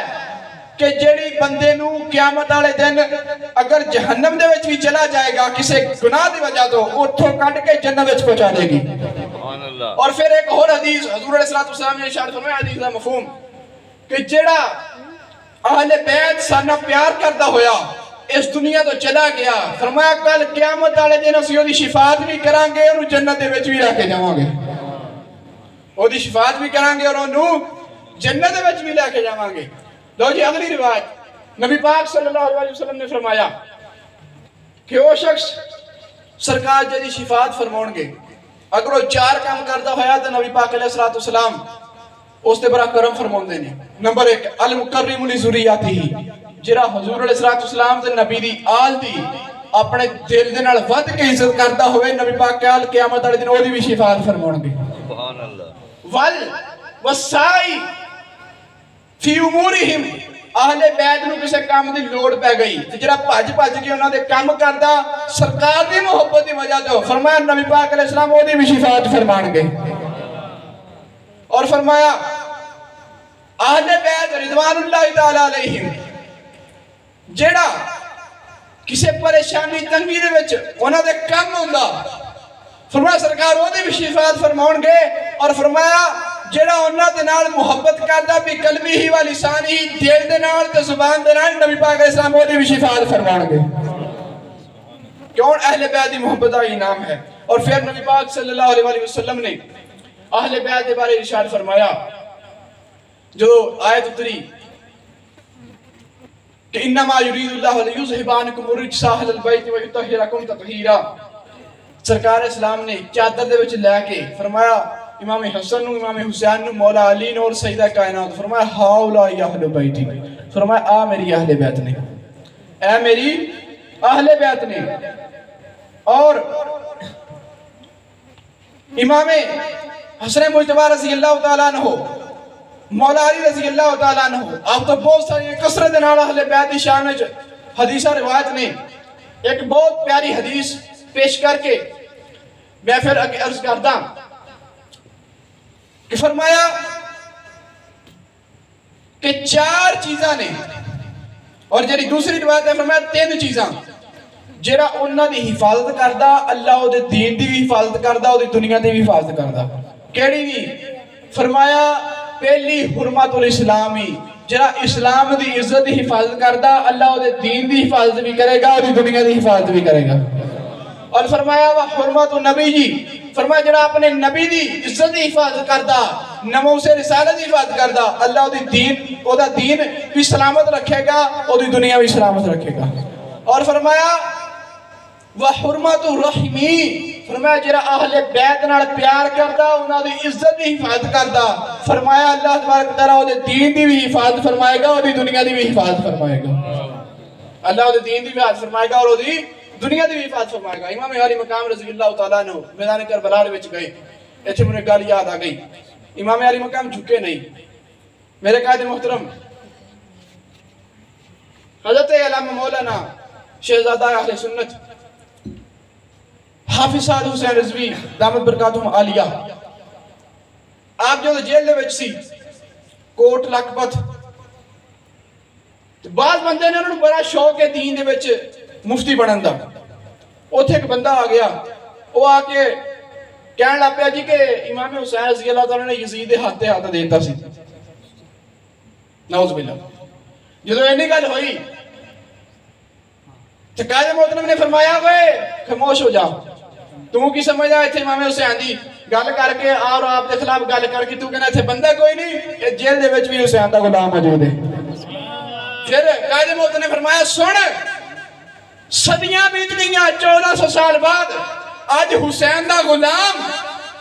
کہ جیڑی بندے نو قیامت والے دن اگر جہنم دے وچ بھی چلا جائے گا کسے گناہ دی وجہ تو اوتھوں کڈ کے جنت وچ پہنچا دے گی. اور پھر ایک اور حدیث حضور علیہ السلام نے ارشاد فرمایا حدیث دا مفہوم کہ جیڑا اہل بیت سانہ پیار کردا ہویا اس دنیا تو چلا گیا فرمایا کل قیامت والے دن اسی اودی شفاعت بھی کران گے اور جنت دے وچ بھی رکھ کے جاواں گے. اودی شفاعت بھی کران گے اور اونوں جنت دے وچ بھی لے کے جاواں گے. لو جی اگلی روایت نبی پاک صلی اللہ علیہ وسلم نے فرمایا کہ وہ شخص سرکار جدی شفاعت فرماؤں گے اگر وہ 4 کام کرتا ہویا تو نبی پاک علیہ السلام اس تے بڑا کرم فرماؤں دے نے. نمبر 1 المکرم لذریاتی جرا حضور علیہ السلام تے نبی دی آل دی اپنے دل دے نال ود کے عزت کرتا ہوئے نبی پاک کے آل قیامت والے دن او دی بھی شفاعت فرماؤں گے. سبحان اللہ. والسائی فی امورہم اہل بیت نو کسے کام دی لوڑ پہ گئی جڑا بھج کے انہاں دے کام کردا سرکار دی محبت دی وجہ تو فرمایا نبی پاک علیہ السلام او دی بھی شفاعت فرمان گے. اور فرمایا اہل بیت رضوان اللہ تعالی علیہم جڑا کسے پریشانی تنگی دے وچ انہاں دے کم ہوندا فرمایا سرکار او دی بھی شفاعت فرماؤں گے. اور فرمایا جڑا انہاں دے نال محبت کردا بھی قلبی ہی و لسانی ہی دل دے نال تے زبان دے نال نبی پاک علیہ السلام وہ بھی شفاعت فرمان گے کیوں اہل بیت دی محبت کا انعام ہے اور پھر نبی پاک صلی اللہ علیہ وسلم نے اہل بیت کے بارے ارشاد فرمایا جو آیت اتری کہ انما یرید اللہ لیذھب عنکم الرجس اہل البیت ویطہرکم تطہیرا سرکار اسلام نے چادر دے وچ لے کے فرمایا امام حسن نو امام حسین نو مولا علی نو اور سیدہ کائنات فرمایا ہاؤلائی اہل بیتی فرمایا آ میری اہل بیت نے اے میری اہل بیت نے اور امام حسن مجتبی رضی اللہ تعالیٰ عنہ مولا علی رضی اللہ تعالیٰ عنہ آپ تو بہت ساری کثرت نال اہل بیت دی شان وچ حدیث روایت نے ایک بہت پیاری حدیث پیش کر کے میں پھر عرض کردا کہ فرمایا کہ 4 چیزاں نے اور جڑی دوسری روایت ہے فرمایا 3 چیزاں جڑا انہاں دی حفاظت کردا اللہ دے دین دی بھی حفاظت کردا او دی دنیا دی بھی حفاظت کردا کیڑی نہیں فرمایا پہلی حرمت الاسلامی جڑا اسلام دی عزت دی حفاظت کردا اللہ دے دین دی حفاظت بھی کرے گا اور دی دنیا دی حفاظت بھی کرے گا اور فرمایا وہ حرمت النبی جی فرمایا جڑا اپنے نبی دی عزت دی حفاظت کردا ناموس رسالت دی حفاظت کردا اللہ دی دین او دا دین بھی سلامت رکھے گا او دی دنیا بھی سلامت رکھے گا اور فرمایا وحرمت الرحمی فرمایا جڑا اہل بیت نال پیار کردا انہاں دی عزت دی حفاظت کردا فرمایا اللہ تبارک و تعالی او دے دین دی بھی حفاظت فرمائے گا اور دی دنیا دی بھی حفاظت فرمائے گا اللہ او دے دین دی بھی حفاظت فرمائے گا اور او دی دنیا دی بھی حفاظت فرمائے گا امام علی مقام رضی اللہ تعالیٰ عنہ میدان کربلا وچ گئے ایتھے مجھے گل یاد آ گئی امام علی مقام جھکے نہیں میرے قائد محترم حضرت علامہ مولانا شہزادہ اہل سنت حافظ سعد حسین رضوی دامت برکاتہم عالیہ آپ جو جیل دے وچ سی کوٹ لکھپت بعض بندے نے انہوں بڑا شوق ہے دین دے وچ مفتی بنن دا اوتھے ایک بندہ آ گیا وہ آ کے کہن لگ پیا جی کہ امام حسین رضی اللہ تعالیٰ نے یزید دے ہاتھ دیتا سی نعوذ باللہ جدو اینی گل ہوئی تو قائد محترم نے فرمایا ہوئے خاموش ہو جا تو کی سمجھدا ایتھے امام حسین دی گل کر کے اور آپ دے خلاف گل کر کے تو کہنا ایتھے بندہ کوئی نہیں جیل دے وچ بھی حسین دا غلام موجود ہے پھر قائد محترم نے فرمایا سن صدیاں بیت گئیاں 1400 سال بعد آج حسین دا غلام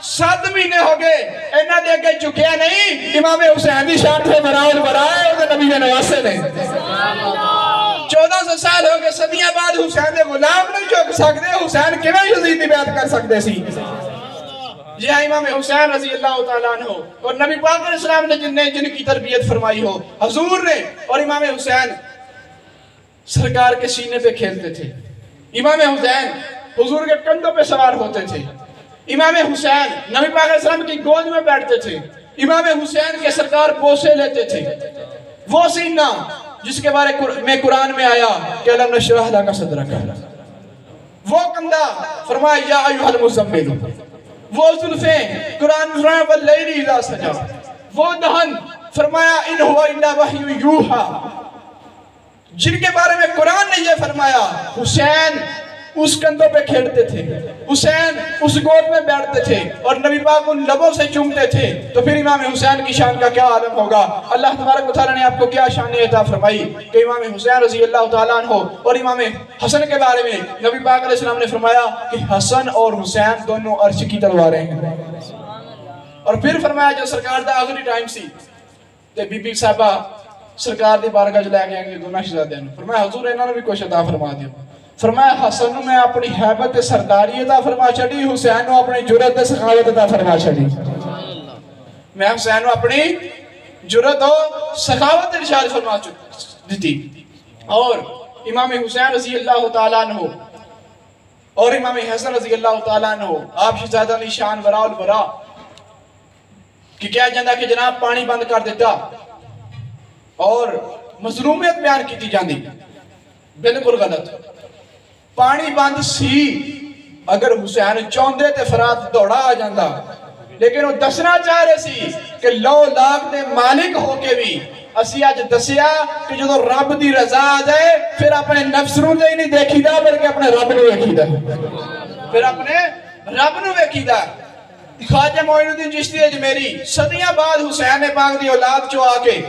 7 مہینے ہو گئے انہاں دے اگے چکیا نہیں امام حسین دی شان سے براء البراء ہے اور نبی دے نواسے نے 1400 سال ہو گئے صدیاں بعد حسین دے غلام نہیں جھک سکدے حسین کیویں یزید دی بیعت کر سکدے سی جی ہاں امام حسین رضی اللہ تعالیٰ عنہ اور نبی پاک علیہ السلام نے جن کی تربیت فرمائی ہو حضور نے اور امام حسین سرکار کے سینے پہ کھیلتے تھے امام حسین حضور کے کندھوں پہ سوار ہوتے تھے امام حسین نبی پاک علیہ السلام کی گود میں بیٹھتے تھے امام حسین کے سرکار بوسے لیتے تھے وہ سینہ جس کے بارے میں قرآن میں آیا کہ علم نشرح لک صدرک وہ کندھا فرمایا یا ایھا المزمل وہ زلفیں قرآن میں فرمایا واللیل اذا سجا وہ دہن فرمایا ان ہوا الا وحی یوحا جن کے بارے میں قرآن نے یہ فرمایا حسین اس کندھوں پہ کھیلتے تھے حسین اس گود میں بیٹھتے تھے اور نبی پاک ان لبوں سے چومتے تھے تو پھر امام حسین کی شان کا کیا عالم ہوگا اللہ تبارک و تعالیٰ نے آپ کو کیا شان عطا فرمائی کہ امام حسین رضی اللہ تعالیٰ عنہ اور امام حسن کے بارے میں نبی پاک علیہ السلام نے فرمایا کہ حسن اور حسین دونوں عرش کی تلواریں ہیں اور پھر فرمایا جو سرکار دا آخری ٹائم سی تے بی بی صاحبہ سرکار دی بارگاہ لے کے آئیں گے دونوں شہزادیاں نے فرمایا حضور انہوں نے بھی کچھ عطا فرما دیو فرمایا حسن میں اپنی حیبت سرداری عطا فرما چھڑی حسین نے اپنی جرت سخاوت عطا فرما چھڑی میں حسین نے اپنی جرت و سخاوت ارشاد فرما دیتی اور امام حسین رضی اللہ تعالیٰ عنہ اور امام حسن رضی اللہ تعالیٰ عنہ آپ شہزادہ علی شان وراء البراء کہ کیا جاندہ کہ جناب پانی بند کر دیتا اور مظلومیت بیان کی جاندی بالکل غلط پانی بند سی اگر حسین چوندے تے فرات دوڑا آ جاندہ لیکن وہ دسنا چاہ رہے سی کہ لو لاکھ دے مالک ہو کے بھی اسی آج دسیا کہ جو رب دی رضا آ جائے پھر اپنے نفس نوں دے نہیں دیکھی دا بلکہ اپنے رب نوں دیکھی دا، پھر اپنے رب نوں دیکھی دا۔ خواجہ معین الدین چشتی اجمیری صدیاں بعد حسین پاک دی اولاد چو آ کے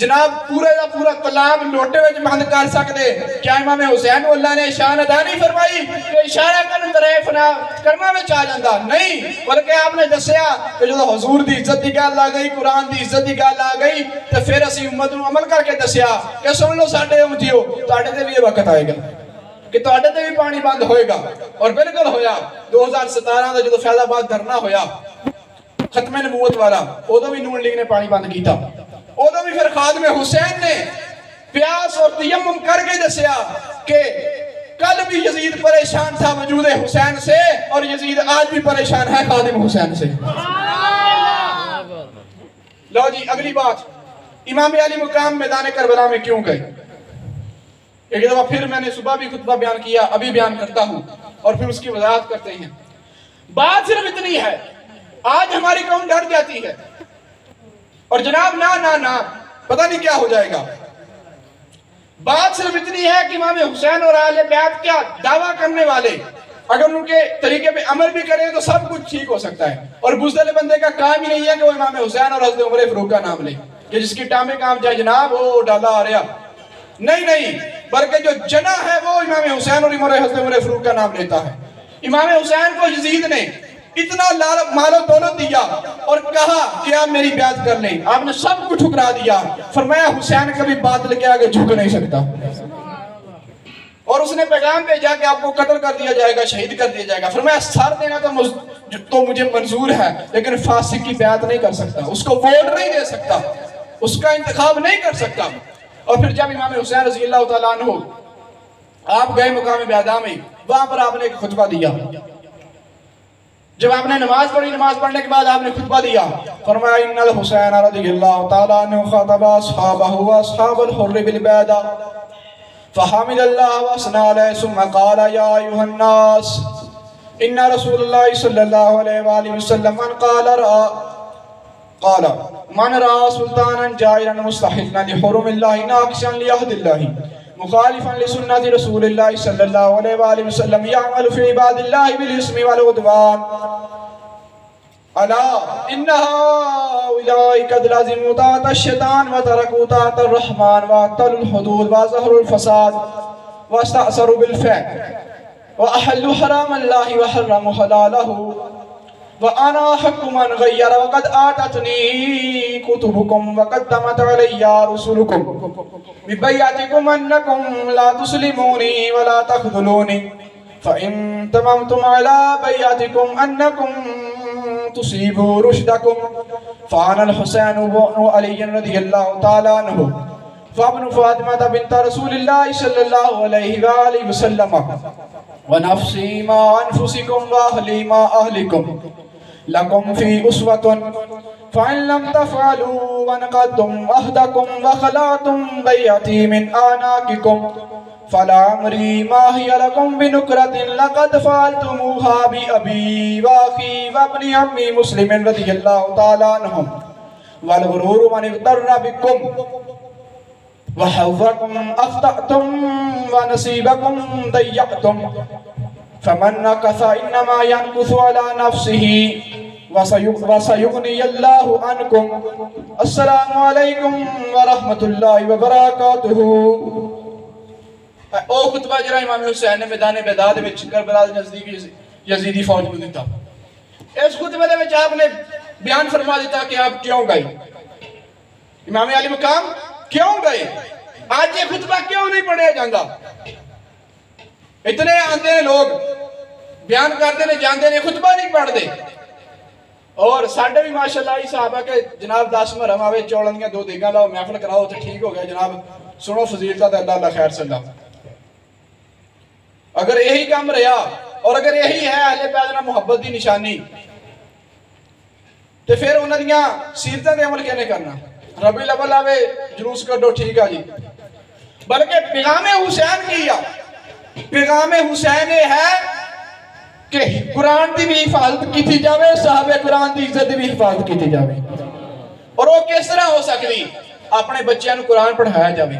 جناب پورے دا پورا کلام لوٹے ہوئے بند کر سکتے، کیا امام حسین کو اللہ نے اشارہ ادا نہیں فرمائی کہ اشارہ کرنے طرف نہ کرما میں چاہ جاندہ؟ نہیں، بلکہ آپ نے دسیا کہ جو حضور دی عزت دی گل آ گئی، قرآن دی عزت دی گل آ گئی، تو پھر اسی امت نوں عمل کر کے دسیا کہ سن لو ساڈے امتیو، تواڈے تے بھی یہ وقت آئے گا کہ تواڈے تے بھی پانی بند ہوئے گا، اور بالکل ہویا۔ 2017 دا جو فیض آباد دھرنا ہویا ختم نبوت والا، ادو بھی نون لیگ نے پانی بند کیتا، ادو بھی پھر خادم حسین نے پیاس اور تیمم کر کے دسیا کہ کل بھی یزید پریشان تھا وجود حسین سے، اور یزید آج بھی پریشان ہے خادم حسین سے۔ لو جی اگلی بات، امام علی مقام میدان کربلا میں کیوں گئے؟ ایک دفعہ پھر میں نے صبح بھی خطبہ بیان کیا، ابھی بیان کرتا ہوں اور پھر اس کی وضاحت کرتے ہیں۔ بات صرف اتنی ہے، آج ہماری قوم ڈر جاتی ہے اور جناب نا پتہ نہیں کیا ہو جائے گا۔ بات صرف اتنی ہے کہ امام حسین اور اہل بیت کیا دعویٰ کرنے والے اگر ان کے طریقے پہ عمل بھی کریں تو سب کچھ ٹھیک ہو سکتا ہے، اور بزدل بندے کا کام ہی نہیں ہے کہ وہ امام حسین اور حضرت عمر فاروق کا نام لے کہ جس کی ٹامے کام جائے جناب وہ ڈالا آ رہا، نہیں، بلکہ جو جنا ہے وہ امام حسین اور حضرت عمر فاروق کا نام لیتا ہے۔ امام حسین کو یزید نے اتنا مال و دولت دیا اور کہا کہ آپ میری بیعت کر لیں، آپ نے سب کو ٹھکرا دیا، فرمایا حسین کبھی باطل کے آگے جھک نہیں سکتا، اور اس نے پیغام بھیجا کہ آپ کو قتل کر دیا جائے گا، شہید کر دیا جائے گا، فرمایا سر دینا تو مجھے منظور ہے لیکن فاسق کی بیعت نہیں کر سکتا، اس کو ووٹ نہیں دے سکتا، اس کا انتخاب نہیں کر سکتا۔ اور پھر جب امام حسین رضی اللہ تعالیٰ عنہ آپ گئے مقام بیعدہ میں، وہاں پر آپ نے ایک خطبہ دیا، جب آپ نے نماز پڑھی، نماز پڑھنے کے بعد آپ نے خطبہ دیا، فرمایا ان الحسین رضی اللہ تعالیٰ عنہ خاطب اصحابہ و اصحاب الحر بالبیدہ فحمد اللہ وثنى علیہ ثم قال یا ایھا الناس ان رسول اللہ صلی اللہ علیہ وآلہ وسلم قال من رأى سلطانا جائرا مستحلا لحرم اللہ ناقصا لعہد اللہ مخالفا لسنة رسول اللہ صلی اللہ علیہ وآلہ وسلم يعمل في عباد اللہ بالاسم والعدوان الا انہا اولائی قد لازموا طاعت الشیطان وترکوا طاعت الرحمن واعتلوا الحدود وظہروا الفساد واستأثروا بالفعل واحلوا حرام اللہ وحرموا حلالہ وَأَنَا حَقُّ مَنْ غَيَّرَ وَقَدْ آتَتْنِي كُتُبُكُمْ وَقَدَّمَتْ عَلَيَّ رُسُلُكُمْ بِبَيَّاتِكُمْ أَنَّكُمْ لَا تُسْلِمُونِي وَلَا تَخْذُلُونِي فَإِن تَمَمْتُمْ عَلَى بَيَّاتِكُمْ أَنَّكُمْ تُصِيبُوا رُشْدَكُمْ فَأَنَا الْحُسَيْنُ بْنُ عَلِيٍّ رَضِيَ اللَّهُ تَعَالَى عَنْهُ فَابْنُ فَاطِمَةَ بِنْتَ رَسُولِ اللَّهِ صَلَّى اللَّهُ عَلَيْهِ وَآلِهِ وَسَلَّمَ وَنَفْسِي مَا أَنفُسِكُمْ وَأَهْلِي مَا أَهْلِكُمْ لَكُمْ فِي أُسْوَةٌ فَإِن لَمْ تَفْعَلُوا وَنَقَضْتُمْ عَهْدَكُمْ وَخَلَعْتُمْ بَيْعَتِي مِنْ أَعْنَاقِكُمْ فَلَعَمْرِي مَا هِيَ لَكُمْ بِنُكْرَةٍ لَقَدْ فَعَلْتُمُوهَا بِأَبِي وَأَخِي وَابْنِ عَمِّي مُسْلِمٍ رضي الله تعالى عنهم وَالْغُرُورُ مَنِ اغْتَرَّ بِكُمْ وَحَوَّكُمْ أَخْطَأْتُمْ وَنَصِيبَكُمْ ضَيَّعْتُمْ فَمَنْ نَكَثَ إِنَّمَا يَنْكُثُ عَلَى نَفْسِهِ وَسَيُغْنِيَ اللَّهُ عَنْكُمْ السلام علیکم ورحمت اللہ وبرکاتہ۔ او خطبہ جرا امام حسین نے میدان بیداد وچ کربلا دے نزدیک یزیدی فوج کو دیتا، اس خطبے دے وچ آپ نے بیان فرما دیتا کہ آپ کیوں گئے، امام علی مقام کیوں گئے، آج یہ خطبہ کیوں نہیں پڑھے جاندہ؟ اتنے آندے ہیں لوگ بیان کرتے ہیں جاندے ہیں خطبہ نہیں پڑھ دے، اور ساڑھے بھی ماشاءاللہ صحابہ کے جناب 10 مرہم آوے چوڑنیاں 2 دیگاں لاؤ محفل کراؤ تو ٹھیک ہو گیا جناب، سنو فضیلتہ دے اللہ خیر صلی اللہ۔ اگر یہی کام رہا اور اگر یہی ہے اہل بیت محبت دی نشانی تو پھر انہوں نے سیرتیں دے عمل کینے کرنا؟ ربی الاول آوے جلوس کر دو ٹھیک ہے جی، بلکہ پیغام حسین کیا، پیغام حسین ہے کہ قرآن دی بھی حفاظت کی جاوے، صحابہ قرآن دی عزت دی بھی حفاظت کی جاوے. اور وہ کس طرح ہو سکتی؟ اپنے بچیاں نو قرآن پڑھایا جاوے،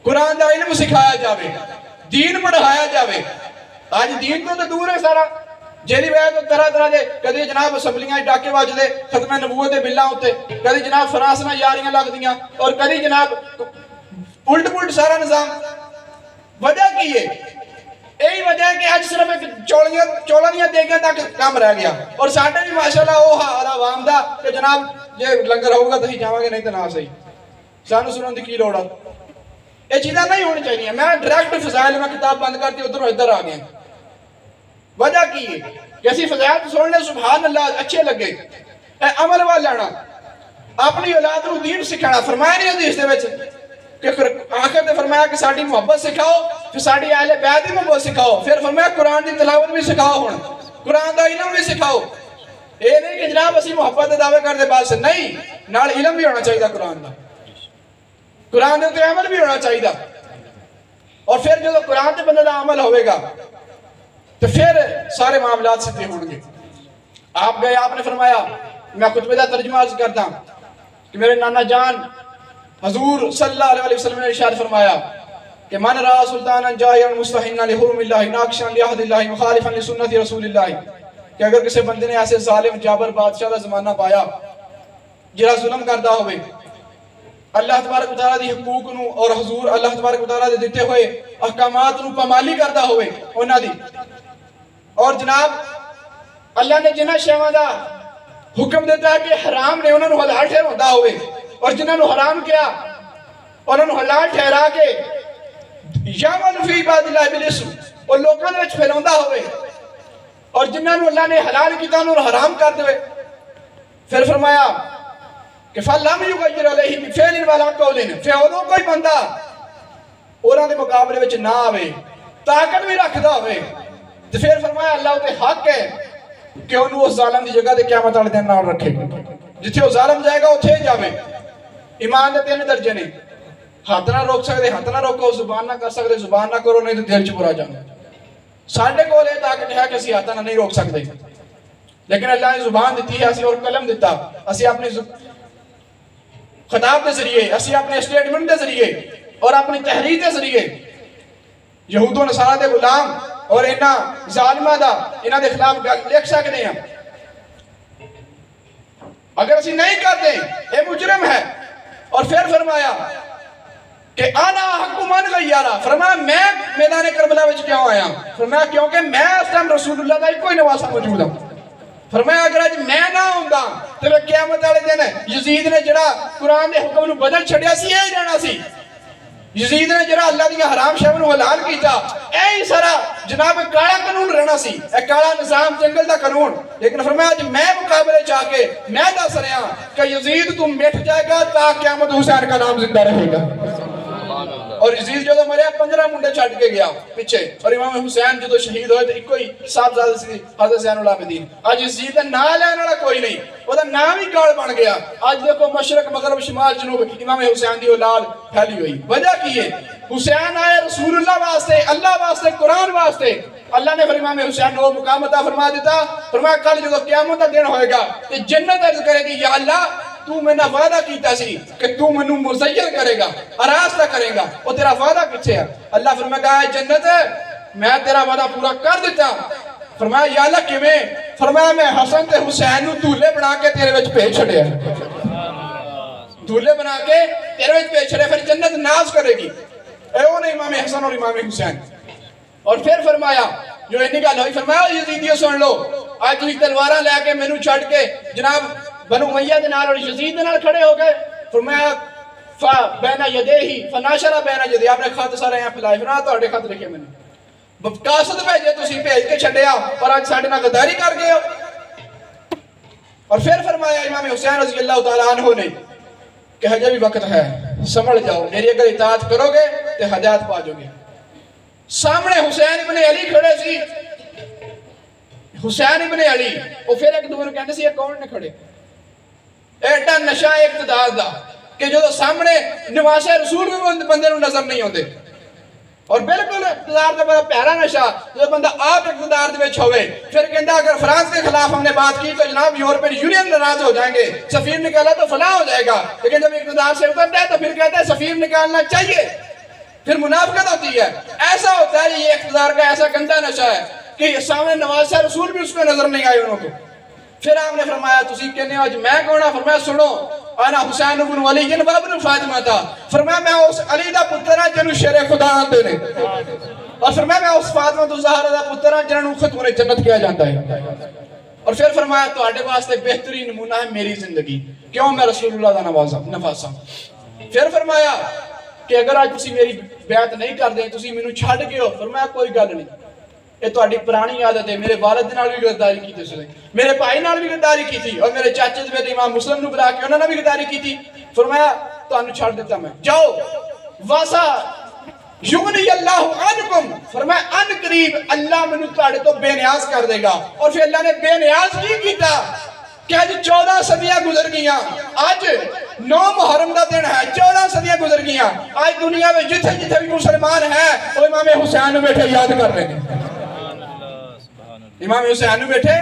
قرآن دا علم سکھایا جاوے، دین پڑھایا جاوے. آج دین تو دور ہے سارا. جیلی وجہ تو طرح طرح دے کدی جناب اسمبلیاں ڈاکے واج دے ختم نبوت دے بلاں ہوتے، کدی جناب فرانسنا یاریاں لگ دیاں، اور کدی جناب الٹ پلٹ سارا نظام. وجہ کی ہے؟ یہی وجہ ہے کہ آج صرف ایک چولاں دیاں دیگاں تک کام رہ گیا. اور ساڈے بھی ماشاءاللہ وہ حال عوام دا کہ جناب جے لنگر ہوگا تو ہی جاواں گے، نہیں تو نہ صحیح. سانو سنن دی کی لوڑ ہے؟ یہ چیزیں نہیں ہونی چاہیے. میں ڈائریکٹ فضائل میں کتاب بند کرتی ادھر ادھر آ گیا. وجہ کی ہے کہ اسی فضائل سننے سبحان اللہ اچھے لگے. اے عمل وال لینا، اپنی اولاد نو دین سکھانا. فرمایا نہیں حدیث دے وچ کہ آخر تے فرمایا کہ ساڈی محبت سکھاؤ، پھر ساڈی اہل بیت دی محبت سکھاؤ، پھر فرمایا قرآن دی تلاوت بھی سکھاؤ، ہن قرآن دا علم بھی سکھاؤ. اے نہیں کہ جناب اسی محبت دے دعوے کر دے بس نہیں، نال علم بھی ہونا چاہیے قرآن دا، قرآن دے عمل بھی ہونا چاہیے. اور پھر جو قرآن تے بندے دا عمل ہوئے گا تو پھر سارے معاملات سیدھے ہوں گے. آپ گئے، آپ نے فرمایا، میں خطبے دا ترجمہ عرض کرتا کہ میرے نانا جان حضور صلی اللہ علیہ وسلم نے ارشاد فرمایا کہ من را سلطانا جائعا مستحنا لحرم اللہ ناقشا لعہد اللہ مخالفا لسنت رسول اللہ، کہ اگر کسی بندے نے ایسے ظالم جابر بادشاہ دا زمانہ پایا جڑا ظلم کردا ہوئے، اللہ تبارک و تعالیٰ دی حقوق نو اور حضور اللہ تبارک و تعالیٰ دے دیتے ہوئے احکامات نو پامالی کردا ہوئے انہاں دی، اور جناب اللہ نے جنہ شیواں دا حکم دیتا ہے کہ حرام نے انہوں نے حلال ٹھہراوندا ہوئے، اور جنہوں نے حرام کیا انہوں نے حلال ٹھہرا کے یعمل فی عباد اللہ بالاسم اور لوکاں دے وچ پھیلاوندا ہوئے، اور جنہوں نے اللہ نے حلال کیتا انہوں نے حرام کر دے. پھر فرمایا کہ فَلَّمْ يُغَيِّرْ عَلَيْهِ بِفِعْلٍ وَلَا قَوْلٍ، پھر ادوں کوئی بندہ انہاں دے مقابلے وچ نہ آوے، طاقت بھی رکھدا ہوئے، تو پھر فرمایا اللہ تے حق ہے کہ انہوں اس ظالم دی جگہ دے قیامت والے دن نال رکھے. جتھے وہ ظالم جائے گا اتھے جاوے. ایمان دے 3 درجے نے، ہاتھ نہ روک سکتے ہاتھ نہ روکو، زبان نہ کر سکتے زبان نہ کرو، نہیں تو دل چ برا جانا. ساڈے کول یہ طاقت ہے کہ اسی ہاتھ نہ نہیں روک سکتے، لیکن اللہ نے زبان دیتی ہے اسی اور قلم دیتا. اسی اپنی خطاب دے ذریعے، اسی اپنے اسٹیٹمنٹ دے ذریعے اور اپنی تحریر دے ذریعے یہود و نصارہ دے غلام اور انہاں ظالمہ دا انہاں دے خلاف لکھ سکتے ہیں. اگر اسی نہیں کرتے یہ مجرم ہے. اور پھر فرمایا کہ آنا حق من غیارا، فرمایا میں میدان کربلا وچ کیوں آیا؟ فرمایا کیونکہ میں اس ٹائم رسول اللہ دا کوئی نواسا موجود ہوں. فرمایا اگر اج میں نہ ہوندا تے قیامت والے دن یزید نے جڑا قرآن دے حکم نو بدل چھڈیا سی یہ رہنا سی. یزید نے جڑا اللہ دی حرام شے نو حلال کیتا اے سارا جناب کالا قانون رہنا سی، اے کالا نظام جنگل دا قانون. لیکن فرمایا اج میں مقابلے چاہ کے میں دس رہا کہ یزید تم مٹ جائے گا تا قیامت حسین کا نام زندہ رہے گا. اور یزید جو مریا 15 منڈے چھٹ کے گیا پیچھے، اور امام حسین جو شہید ہوئے تو ایک کوئی صاحبزادہ سی حضرت زین العابدین. آج یزید کا نام لینے والا کوئی نہیں، وہ نام ہی گاڑ بن گیا. آج دیکھو مشرق مغرب شمال جنوب امام حسین دی اولاد پھیلی ہوئی. وجہ کی ہے؟ حسین آئے رسول اللہ واسطے، اللہ واسطے، قرآن واسطے. اللہ نے پھر امام حسین کو مقام عطا فرما دیتا. فرمایا کل جو قیامت کا دن ہوئے گا کہ جنت عرض کرے گی یا اللہ تو میں نے وعدہ کیتا سی کہ تو منو مزین کرے گا، آراستہ کرے گا، اور تیرا وعدہ کچھ ہے؟ اللہ فرمائے گا جنت میں تیرا وعدہ پورا کر دیتا. فرمایا یا اللہ کیویں؟ فرمایا میں حسن تے حسین نو دولے بنا کے تیرے وچ بھیج چھڑیا، دولے بنا کے تیرے وچ بھیج چھڑیا، پھر جنت ناز کرے گی. اے وہ نے امام حسن اور امام حسین. اور پھر فرمایا جو انی گل ہوئی، فرمایا یزیدیو سن لو آج تسی تلواراں لے کے مینوں چھڈ کے جناب بنو امیہ دے نال اور یزید دے نال کھڑے ہو گئے. فرمایا بین یدیہی فناشر بین یدیہی، آپ نے خط سارے یہاں پھیلائے. فرمایا تہاڈے خط لکھے میں نے قاصد بھیجے تسی بھیج کے چھڈیا اور اج ساڈے نال غداری کر گئے ہو. اور پھر فرمایا امام حسین رضی اللہ تعالیٰ عنہ نے کہ ہجے بھی وقت ہے، سنبھل جاؤ، میری اگر اطاعت کرو گے تو ہدایت پا جاؤ گے. سامنے حسین ابن علی کھڑے سی، حسین ابن علی. وہ پھر ایک دوسرے کہتے سی یہ کون نے کھڑے؟ ایڈا نشہ اقتدار دا کہ جو سامنے نواسے رسول بھی بندے نو نظر نہیں ہوندے. اور بالکل اقتدار دا بڑا پیارا نشہ جو بندہ آپ اقتدار دے وچ ہوئے پھر کہندا اگر فرانس کے خلاف ہم نے بات کی تو جناب یورپین یونین ناراض ہو جائیں گے، سفیر نکالا تو فلاں ہو جائے گا، لیکن جب اقتدار سے اترتا ہے تو پھر کہتا ہے سفیر نکالنا چاہیے، پھر منافقت ہوتی ہے۔ ایسا ہوتا ہے یہ اقتدار کا ایسا گندا نشہ ہے کہ سامنے نواز شاہ رسول بھی اس کو نظر نہیں آئے انہوں کو۔ پھر آپ نے فرمایا تسی کہنے آج میں کہنا، فرمایا سنو انا حسین بن علی جن بن فاطمہ تھا، فرمایا میں اس علی دا پتر ہاں جنوں شیر خدا آندے نے، اور فرمایا میں اس فاطمہ الزہرا دا پتر ہاں جنوں ختم جنت کیا جاتا ہے۔ اور پھر فرمایا تواڈے واسطے بہترین نمونہ ہے میری زندگی، کیوں میں رسول اللہ دا نواسا۔ پھر فرمایا کہ اگر آج تسی میری بیعت نہیں کر دیں تسی مینوں چھڈ گئے، فرمایا کوئی گل نہیں، یہ تہاڈی پرانی عادت ہے، میرے والد نال بھی غداری کی تھی، میرے بھائی نال بھی غداری کی تھی، اور میرے چاچے دے بیٹے امام مسلم نو بلا کے انہاں نے بھی غداری کی تھی، فرمایا تانوں چھڈ دیتا میں، جاؤ واسا یغنی اللہ عنکم، فرمایا ان قریب اللہ مینوں تہاڈے تو بے نیاز کر دے گا۔ اور پھر اللہ نے بے نیاز کی کیتا کہ آج 14 صدیاں گزر گئیاں، آج 9 محرم دا دن ہے، 14 صدیاں گزر گئیاں، آج دنیا میں جتھے جتھے بھی مسلمان ہیں وہ امام حسین نو بیٹھے یاد کر رہے ہیں، امام حسین نو بیٹھے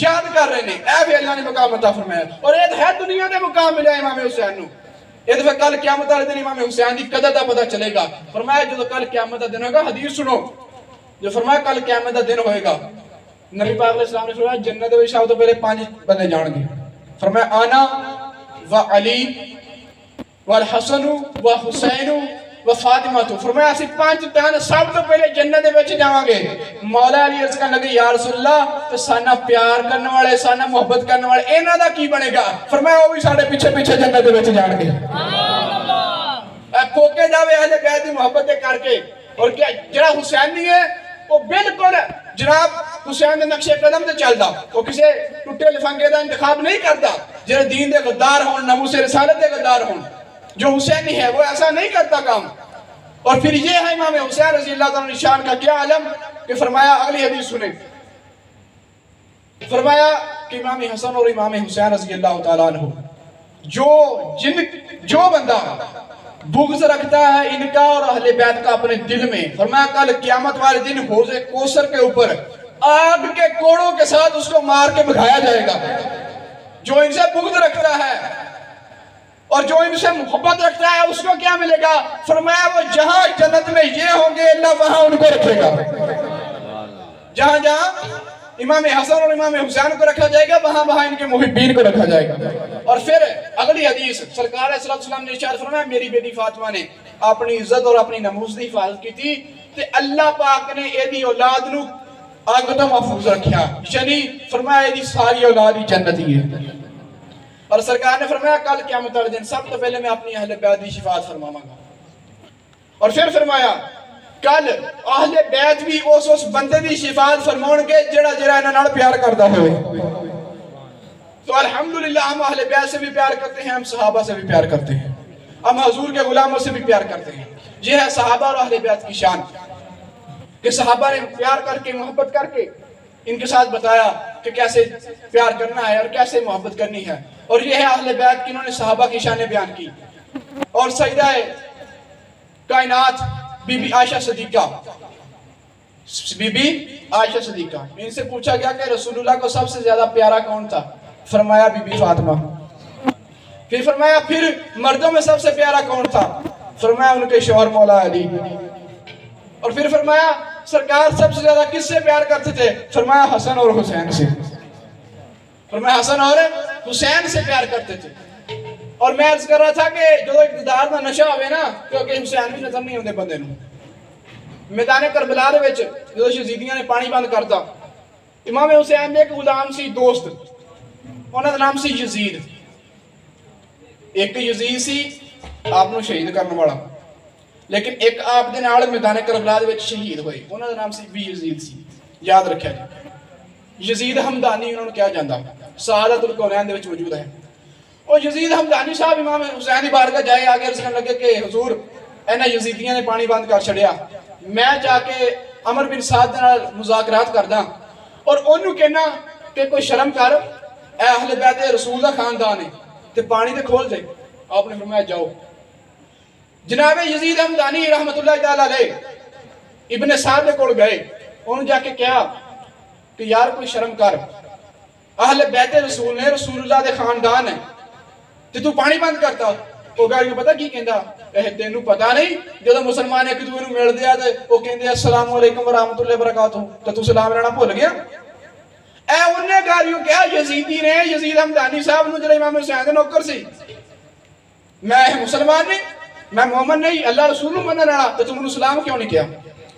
یاد کر رہے ہیں، اے بھی اللہ نے مقام عطا فرمایا، اور یہ ہے دنیا دے مقام ملیا امام حسین نو۔ یہ دفعہ کل قیامت والے دن امام حسین دی قدر دا پتہ چلے گا۔ فرمایا جو کل قیامت دا دن ہوگا، حدیث سنو جو فرمایا کل قیامت دا دن ہوئے گا، نبی پاک علیہ السلام نے فرمایا جنت میں سب تو پہلے 5 بندے جان گے، فرمایا آنا و علی والحسن و حسین و فاطمہ تو، فرمایا اسی 5 بہن سب تو پہلے جنت میں جاواں گے۔ مولا علی عرض کرنے لگے یا رسول اللہ تو سانا پیار کرنے والے سانا محبت کرنے والے انہاں دا کی بنے گا؟ فرمایا وہ بھی ساڈے پیچھے پیچھے جنت میں جان گے۔ پھوکے جاوے اہل بیت دی محبت کر کے، اور کیا جڑا حسینی ہے وہ بالکل جناب حسین دے نقشے قدم تے چلدا، وہ کسی ٹوٹے لفنگے دا انتخاب نہیں کرتا، جڑے دین دے غدار ہون، ناموس رسالت دے غدار ہون، جو حسینی ہے وہ ایسا نہیں کرتا کام۔ اور پھر یہ ہے امام حسین رضی اللہ تعالیٰ نشان کا کیا علم کہ فرمایا اگلی حدیث سنیں، فرمایا کہ امام حسن اور امام حسین رضی اللہ تعالیٰ عنہ جو بندہ بغض رکھتا ہے ان کا اور اہل بیت کا اپنے دل میں، فرمایا کل قیامت والے دن حوض کوثر کے اوپر آگ کے کوڑوں کے ساتھ اس کو مار کے بھگایا جائے گا۔ جو ان سے بغض رکھتا ہے اور جو ان سے محبت رکھتا ہے اس کو کیا ملے گا؟ فرمایا وہ جہاں جنت میں یہ ہوں گے اللہ وہاں ان کو رکھے گا، جہاں جہاں امام حسن اور امام حسین کو رکھا جائے گا وہاں وہاں ان کے محبین کو رکھا جائے گا۔ اور پھر اگلی حدیث سرکار علیہ السلام نے ارشاد فرمایا میری بیٹی فاطمہ نے اپنی عزت اور اپنی ناموس دی حفاظت کی تھی تے اللہ پاک نے ایدی اولاد نو آگ تو محفوظ رکھیا، یعنی فرمایا ایدی ساری اولاد ہی جنتی ہے۔ اور سرکار نے فرمایا کل قیامت والے دن سب تو پہلے میں اپنی اہل بیت دی شفاعت فرماواں گا۔ اور پھر فرمایا کل اہل بیت بھی اس بندے دی شفاعت فرماؤں گے جڑا انہاں نال پیار کردا ہوئے۔ تو الحمدللہ ہم اہل بیت سے بھی پیار کرتے ہیں، ہم صحابہ سے بھی پیار کرتے ہیں، ہم حضور کے غلاموں سے بھی پیار کرتے ہیں۔ یہ ہے صحابہ اور اہل بیت کی شان کہ صحابہ نے پیار کر کے محبت کر کے ان کے ساتھ بتایا کہ کیسے پیار کرنا ہے اور کیسے محبت کرنی ہے۔ اور یہ ہے اہل بیت کہ انہوں نے صحابہ کی شانیں بیان کی۔ اور سیدہ کائنات بی بی عائشہ صدیقہ، بی بی عائشہ صدیقہ، ان سے پوچھا گیا کہ رسول اللہ کو سب سے زیادہ پیارا کون تھا؟ فرمایا بی بی فاطمہ۔ پھر فرمایا پھر مردوں میں سب سے پیارا کون تھا؟ فرمایا ان کے شوہر مولا علی۔ اور پھر فرمایا سرکار سب سے زیادہ کس سے پیار کرتے تھے؟ فرمایا حسن اور حسین سے۔ فرمایا حسن اور حسین سے پیار کرتے تھے۔ اور میں عرض کر رہا تھا کہ جو اقتدار دا نشہ ہوئے نا کیونکہ حسین بھی نظر نہیں ہوندے بندے نو، میدان کربلا دے وچ جو یزیدیاں نے پانی بند کرتا، امام حسین نے ایک غلام سی دوست، انہاں دا نام سی یزید، ایک یزید سی آپ نو شہید کرنے والا، لیکن ایک آپ دے نال میدان کربلا دے وچ شہید ہوئے، انہاں دا نام سی بھی یزید سی، یاد رکھیا جی۔ یزید حمدانی انہوں نے کیا جاندا، سعادت الکونین دے وچ موجود ہے۔ اور یزید حمدانی صاحب امام حسین دی بارگاہ جائے آگے عرض کرنے لگے کہ حضور اینا یزیدیاں نے پانی بند کر چھڑیا، میں جا کے عمر بن سعد دے نال مذاکرات کردا اور انہوں کہنا کہ کوئی شرم کر، اے اہل بیت رسول دا خاندان ہے تے پانی تے کھول دے۔ آپ نے فرمایا جاؤ۔ جناب یزید حمدانی رحمت اللہ تعالیٰ علیہ ابن سعد دے کول گئے انہوں جا کے کہا کہ یار کوئی شرم کر اہل بیت رسول نے رسول اللہ دے خاندان ہے تے تو پانی بند کرتا وہ گاڑی پتہ کی کہندا تینوں پتہ نہیں جدوں مسلمان ایک دوسرے نوں ملدے آ تے وہ کہندے السلام علیکم ورحمۃ اللہ وبرکاتہ تے تو سلام لینا بھول گیا اے انہیں گاڑیوں کہا یزیدی نے یزید حمدانی صاحب نوں جڑا امام حسین دے نوکر سی میں مسلمان نہیں میں مومن نہیں اللہ رسول نوں منن والا تے تم نے سلام کیوں نہیں کیا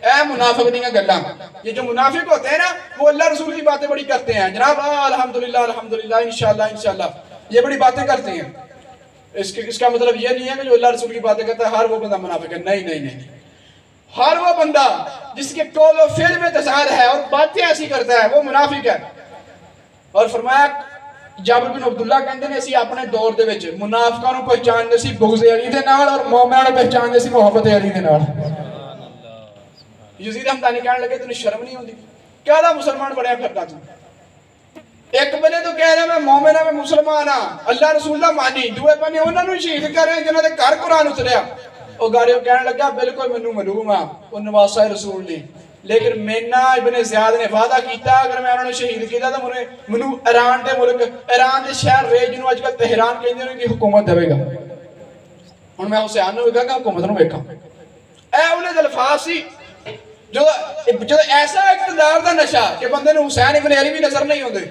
اے منافق دیاں گلاں یہ جو منافق ہوتے ہیں نا وہ اللہ رسول کی باتیں بڑی کرتے ہیں جناب الحمدللہ انشاءاللہ یہ بڑی باتیں کرتے ہیں اس کا مطلب یہ نہیں ہے کہ جو اللہ رسول کی باتیں کرتا ہے ہر وہ بندہ منافق ہے نہیں ہر وہ بندہ جس کے قول و فعل میں تضاد ہے اور باتیں ایسی کرتا ہے وہ منافق ہے اور فرمایا جابر بن عبداللہ کہندے نے اسی اپنے دور دے وچ منافقاں نوں پہچاندے سی بغض علی دے نال اور مومناں نوں پہچاندے سی محبت علی دے نال یزید حمدانی کہنے لگے تینوں شرم نہیں ہوندی کیا دا مسلمان بڑیا پھردا تو ایک بنے تو کہہ رہا میں مومن ہاں میں مسلمان ہاں اللہ رسول دا مانی دوے بنے انہاں نوں شہید کر رہے جنہاں دے گھر قرآن اتریا او گاڑیو کہنے لگا بالکل مینوں معلوم ہے او نواسہ رسول نے لیکن مینا ابن زیاد نے وعدہ کیتا اگر میں انہوں نے شہید کیتا تو منو ایران دے ملک ایران دے شہر رے جنوں اج کل تہران کہندے نے کہ حکومت دے گا ہن میں حسین نوں کہا کہ حکومت نوں ویکھاں اے انہاں دے الفاظ سی جو ایسا اقتدار دا نشہ کہ بندے نے حسین ابن علی بھی نظر نہیں ہوندے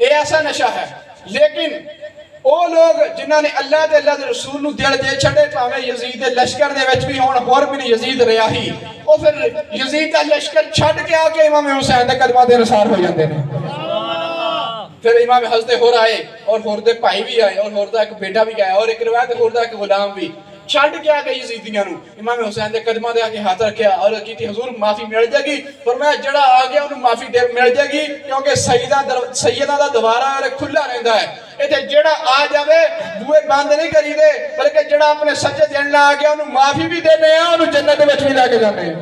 یہ ایسا نشہ ہے لیکن وہ لوگ جنہاں نے اللہ دے رسول نو دل دے چھڑے پاویں یزید دے لشکر دے وچ بھی ہون ہور بھی نہیں یزید رہیا ہی او پھر یزید دا لشکر چھڈ کے آ کے امام حسین دے قدماں دے نثار ہو جاندے نے پھر امام حضرت ہور آئے اور ہور دے بھائی بھی آئے اور ہور دا ایک بیٹا بھی آیا اور ایک روایت ہور دا ایک غلام بھی چھڈ کے آ کے یزیدیاں نو امام حسین دے قدماں دے آ کے ہاتھ رکھیا اور کیتی حضور معافی مل جائے گی فرمایا جڑا آ گیا انہوں معافی مل جائے گی کیونکہ سیدہ دا دوبارہ کھلا رہندا ہے ایتھے جڑا آ جاوے بوئے بند نہیں کری دے بلکہ جڑا اپنے سچے دین نال آ گیا انہوں معافی بھی دینے ہیں انہوں جنت دے وچ بھی لے کے جانے ہیں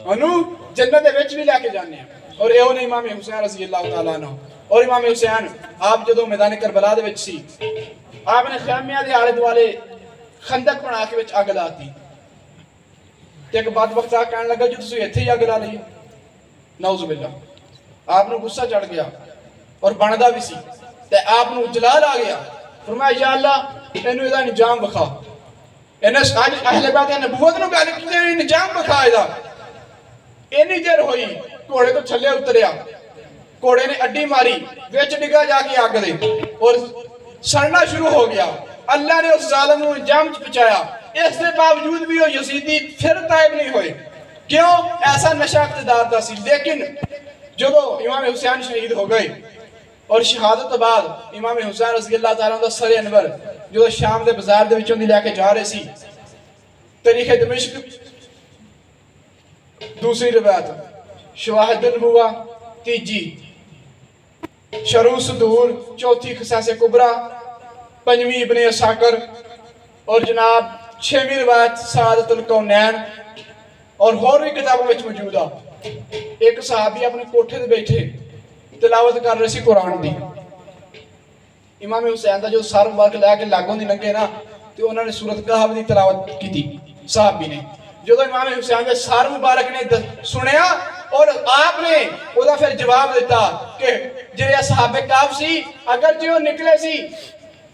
انہوں جنت دے وچ بھی لے کے جانے ہیں اور اے انہوں امام حسین رضی اللہ تعالیٰ عنہ اور امام حسین آپ جدوں میدان کربلا دے وچ سی آپ نے خیمیہ دے آلے دوالے خندق بنا کے وچ اگ لاتی ایک بات وقت آ کہنے لگا جو تسی ایتھے ہی اگ لا لئی نعوذ باللہ آپ نے غصہ چڑھ گیا اور بندا بھی سی تے آپ نو جلال آ گیا فرمایا یا اللہ اینو دا انجام بخا انس اج اہل بیت نبوت نو گل کیتے انجام بخا ادا اینی دیر ہوئی گھوڑے تو تھلے اتریا گھوڑے نے اڈی ماری وچ ڈگا جا کے اگ دے اور سڑنا شروع ہو گیا اللہ نے اس ظالم نو انجام پہنچایا اس کے باوجود بھی وہ یزیدی پھر طائب نہیں ہوئے کیوں ایسا نشہ اقتدار دا سی لیکن جب امام حسین شہید ہو گئے اور شہادت بعد امام حسین رضی اللہ تعالیٰ عنہ سر انور جو شام دے بازار دے وچوں دی لے کے جا رہے سی تاریخ دمشق دوسری روایت شواہد النبوہ تیجی شروع صدور چوتھی قصاص کبرا پنجویں ابن اساکر اور جناب چھویں روایت سعادت الکونین اور بھی کتابوں میں موجود ہے ایک صحابی اپنے کوٹھے دے بیٹھے تلاوت کر رہے سی قرآن دی امام حسین دا جو سر مبارک لے کے لاگوں دی لنگے نا تو انہوں نے سورۃ کہف دی تلاوت کی تھی صحابی نے جو امام حسین دے سر مبارک نے سنیا اور آپ نے وہ دا پھر جواب دیتا کہ جو صحابہ کہف سی اگر جو نکلے سی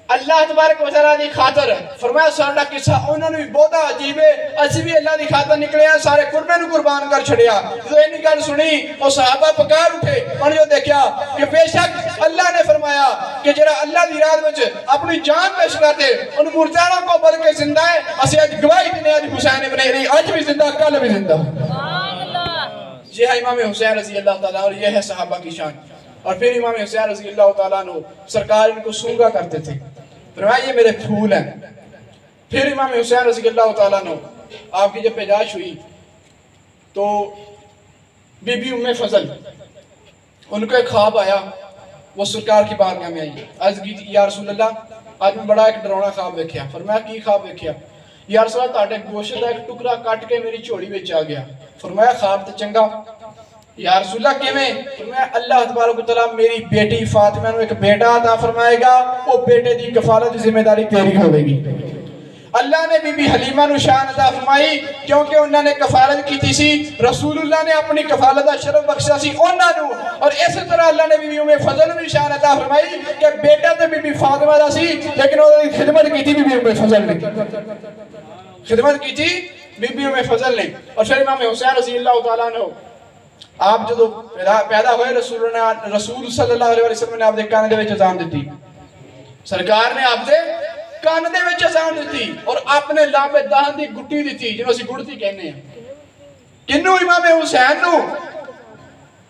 اللہ تبارک و تعالیٰ دی خاطر فرمایا سارا قصہ انہوں نے بھی بہت عجیب ہے اسی بھی اللہ دی خاطر نکلے ہیں سارے قربے نو قربان کر چھڑیا جو انہی گل سنی اور صحابہ پکار اٹھے اور جو دیکھیا کہ بے شک اللہ نے فرمایا کہ جرا اللہ دی راہ وچ اپنی جان پیش کر دے ان مرداروں کو بلکہ زندہ ہے اسی اج گواہی دینے اج حسین ابن علی اج بھی زندہ کل بھی زندہ یہ ہے امام حسین رضی اللہ تعالیٰ اور یہ ہے صحابہ کی شان اور پھر امام حسین رضی اللہ تعالیٰ عنہ سرکار ان کو سونگا کرتے تھے فرمایا یہ میرے پھول ہیں پھر امام حسین رضی اللہ تعالیٰ عنہ آپ کی جب پیدائش ہوئی تو بی بی ام فضل ان کو ایک خواب آیا وہ سرکار کی بارگاہ میں آئی عرض کی یا رسول اللہ آج میں بڑا ایک ڈرونا خواب دیکھیا فرمایا کی خواب دیکھیا یا رسول اللہ تاٹے گوشت ایک ٹکڑا کٹ کے میری چوڑی میں آ گیا فرمایا خواب تو چنگا یا رسول اللہ کیویں فرمایا اللہ تبارک و تعالیٰ میری بیٹی فاطمہ نو ایک بیٹا عطا فرمائے گا وہ بیٹے دی کفالت ذمہ داری تیری ہوے گی اللہ نے بی بی حلیمہ نو شان عطا فرمائی کیونکہ انہوں نے کفالت کی تھی سی، رسول اللہ نے اپنی کفالت دا شرف بخشا سی انہاں نو، اور اسی طرح اللہ نے بی بی ام فضل نو شان عطا فرمائی کہ بیٹا تے بی بی فاطمہ دا سی لیکن وہ خدمت کی تھی بی بی ام فضل نے، خدمت کی تھی بی بی ام فضل نے۔ اور پھر امام حسین رضی اللہ تعالیٰ عنہ آپ جدو پیدا ہوئے رسول صلی اللہ علیہ وسلم نے آپ دے کان دے وچ اذان دیتی، سرکار نے آپ دے کان دے وچ اذان دیتی اور اپنے لامے دہن دی گٹی دیتی جنہوں اسی گڑتی کہنے ہیں کنو امام حسین نو۔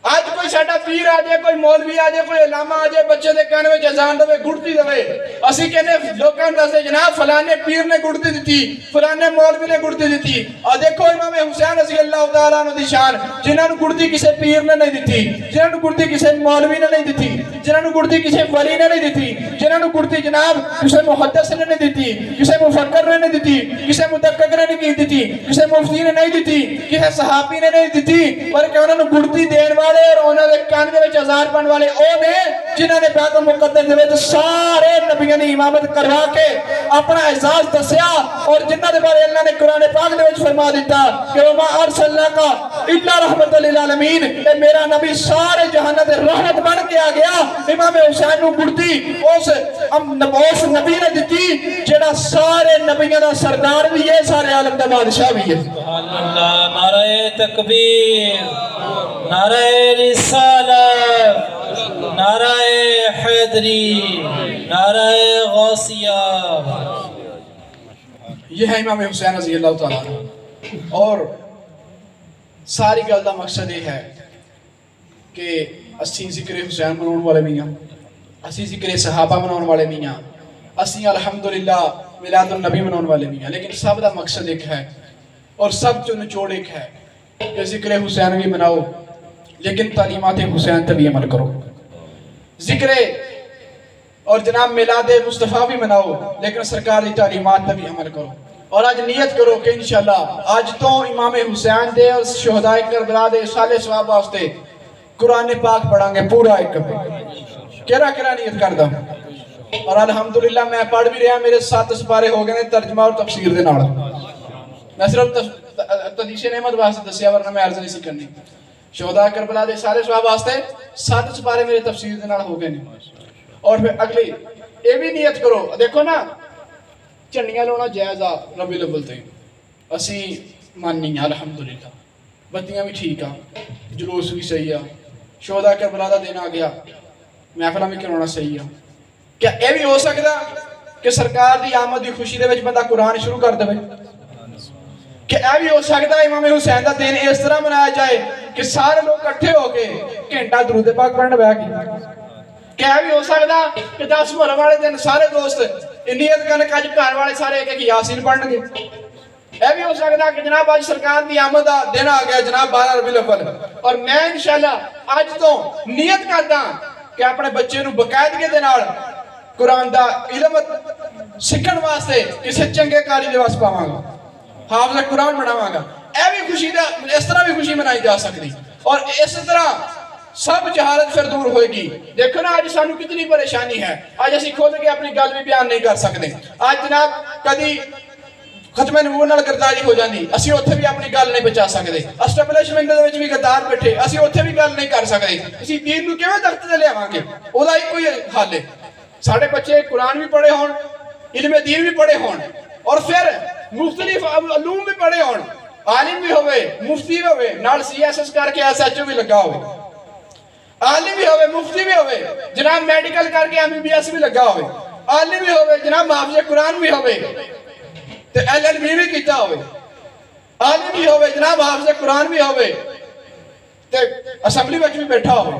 آج کوئی ساڈا پیر آ جائے، کوئی مولوی آ جائے، کوئی علامہ آ جائے، بچے دے کہنے میں اذان دے گڑتی دے، اسی کہنے لوکاں دسے جناب فلانے پیر نے گڑتی دیتی، فلانے مولوی نے گڑتی دیتی، اور دیکھو امام حسین رضی اللہ تعالیٰ عنہ دی شان، جنہاں نو گڑتی کسے پیر نے نہیں دیتی، جنہاں نو گڑتی کسے مولوی نے نہیں دیتی، جنہاں نو گڑتی کسے ولی نے نہیں دیتی، جنہاں نو گڑتی جناب کسے محدث نے نہیں دیتی، کسے مفکر نے نہیں دیتی، کسے مدقق نے نہیں دیتی، کسے مفتی نے نہیں دیتی، کسے صحابی نے نہیں دیتی، بلکہ انہوں نے گڑتی دین والے اور انہوں نے کان دے وچ اذان پڑھن والے او نے جنہاں نے بیت المقدس دے وچ سارے نبیوں نے امامت کروا کے اپنا اعزاز دسیا، اور جنہاں دے بارے اللہ نے قرآن پاک دے وچ فرما دیتا کہ وما ارسلناک الا رحمت للعالمین، اے میرا نبی سارے جہان دے رحمت بن کے آ گیا۔ امام حسین نو گڑتی اس نبی نے دیتی جڑا سارے نبیوں دا سردار بھی ہے، سارے عالم دا بادشاہ بھی ہے۔ سبحان اللہ، نعرہ تکبیر، نعرہ رسالت، نعرہ حیدری، نعرہ غوثیہ۔ یہ ہے امام حسین رضی اللہ تعالیٰ عنہ۔ اور ساری گل دا مقصد یہ ہے کہ اسی ذکر حسین مناؤن والے میاں، اسی ذکر صحابہ مناؤن والے میاں، اسی الحمدللہ میلاد النبی مناؤن والے میاں، لیکن سب دا مقصد ایک ہے اور سب جو نچوڑ ایک ہے کہ ذکر حسین بھی مناؤ لیکن تعلیمات حسین تے بھی عمل کرو، ذکر اور جناب میلاد مصطفیٰ بھی مناؤ لیکن سرکار دی تعلیمات تے بھی عمل کرو، اور آج نیت کرو کہ انشاءاللہ آج تو امام حسین دے اور شہدائے کربلا دے سالے ثواب واسطے قرآن پاک پڑھاں گے پورا ایک کیرا نیت کر دا، اور الحمدللہ میں پڑھ بھی رہا، میرے 7 سپارے ہو گئے ترجمہ اور تفسیر دے نال، میں صرف تحدیث نعمت واسطے دسیا ورنہ میں عرض نہیں سی کرنی، شہداء کربلا دے سارے ثواب واسطے 7 سپارے میرے تفسیر دے نال ہو گئے نہیں۔ اور پھر اگلی اے بھی نیت کرو، دیکھو نا چنڈیاں لونا جائز آ ربیع الاول تے اسی ماننی ہیں الحمدللہ، بتیاں بھی ٹھیک آ، جلوس بھی صحیح آ، شہداء کربلا دا دن آ گیا، محفلہ بھی کرونا صحیح آ۔ کیا اے بھی ہو سکتا کہ سرکار دی آمد دی خوشی دے وچ بندہ قرآن شروع کر دے؟ کیا اے بھی ہو سکتا ہے امام حسین دا دن اس طرح منایا جائے کہ سارے لوگ کٹھے ہو کے گھنٹہ درود پاک پڑھنے بیٹھ گئے؟ کیا بھی ہو سکتا کہ 10 محرم والے دن سارے دوست نیت کرنے کا گھر والے سارے ایک یاسین پڑھن گے؟ یہ بھی ہو سکتا کہ جناب آج سرکار دی آمد دا دن آ گیا جناب 12 ربیع الاول، اور میں انشاءاللہ آج تو نیت کرتا کہ اپنے بچے نو باقاعدگی دے نال قرآن دا علم سکھن واسطے کسی چنگے کاری دے واسطے پاواں گا، حافظ قرآن بناواں گا۔ اے بھی خوشی دا اس طرح بھی خوشی منائی جا سکتی، اور اس طرح سب جہالت پھر دور ہوئے گی۔ دیکھو نا آج سانو کتنی پریشانی ہے، آج اسی خود کے اپنی گل بھی بیان نہیں کر سکتے، آج جناب کدی ختم نبوت نال گرداری ہو جاندی، اسی اوتھے بھی اپنی گل نہیں بچا سکتے، اسٹیبلشمنٹ دے وچ بھی غدار بیٹھے اسی اوتھے بھی گل نہیں کر سکتے، اسی دین نو کیویں تخت تے لیاواں گے؟ او دا کوئی حل ہے، ساڈے بچے قرآن بھی پڑھے ہون، علم دین بھی پڑھے ہون، اور پھر مختلف علوم بھی پڑھے ہون، عالم بھی ہوئے، مفتی بھی ہوئے، نال CSS کر کے SHO بھی لگا ہوئے، عالم بھی ہوئے، مفتی بھی ہوئے، جناب میڈیکل کر کے MBBS بھی لگا ہوئے، عالم بھی ہوئے، جناب حافظ قرآن بھی ہوئے، تے LLB بھی کیتا ہوئے، عالم بھی ہوئے، جناب حافظ قرآن بھی ہوئے، تے اسمبلی وچ بھی بیٹھا ہوئے،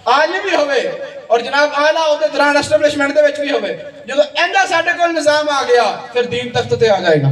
عالم بھی ہوئے، اور جناب اعلیٰ ہوتے دران اسٹیبلشمنٹ دے وچ بھی ہوئے۔ جدو ایندہ ساڈے کول نظام آ گیا پھر دین تخت تے آ جائے گا۔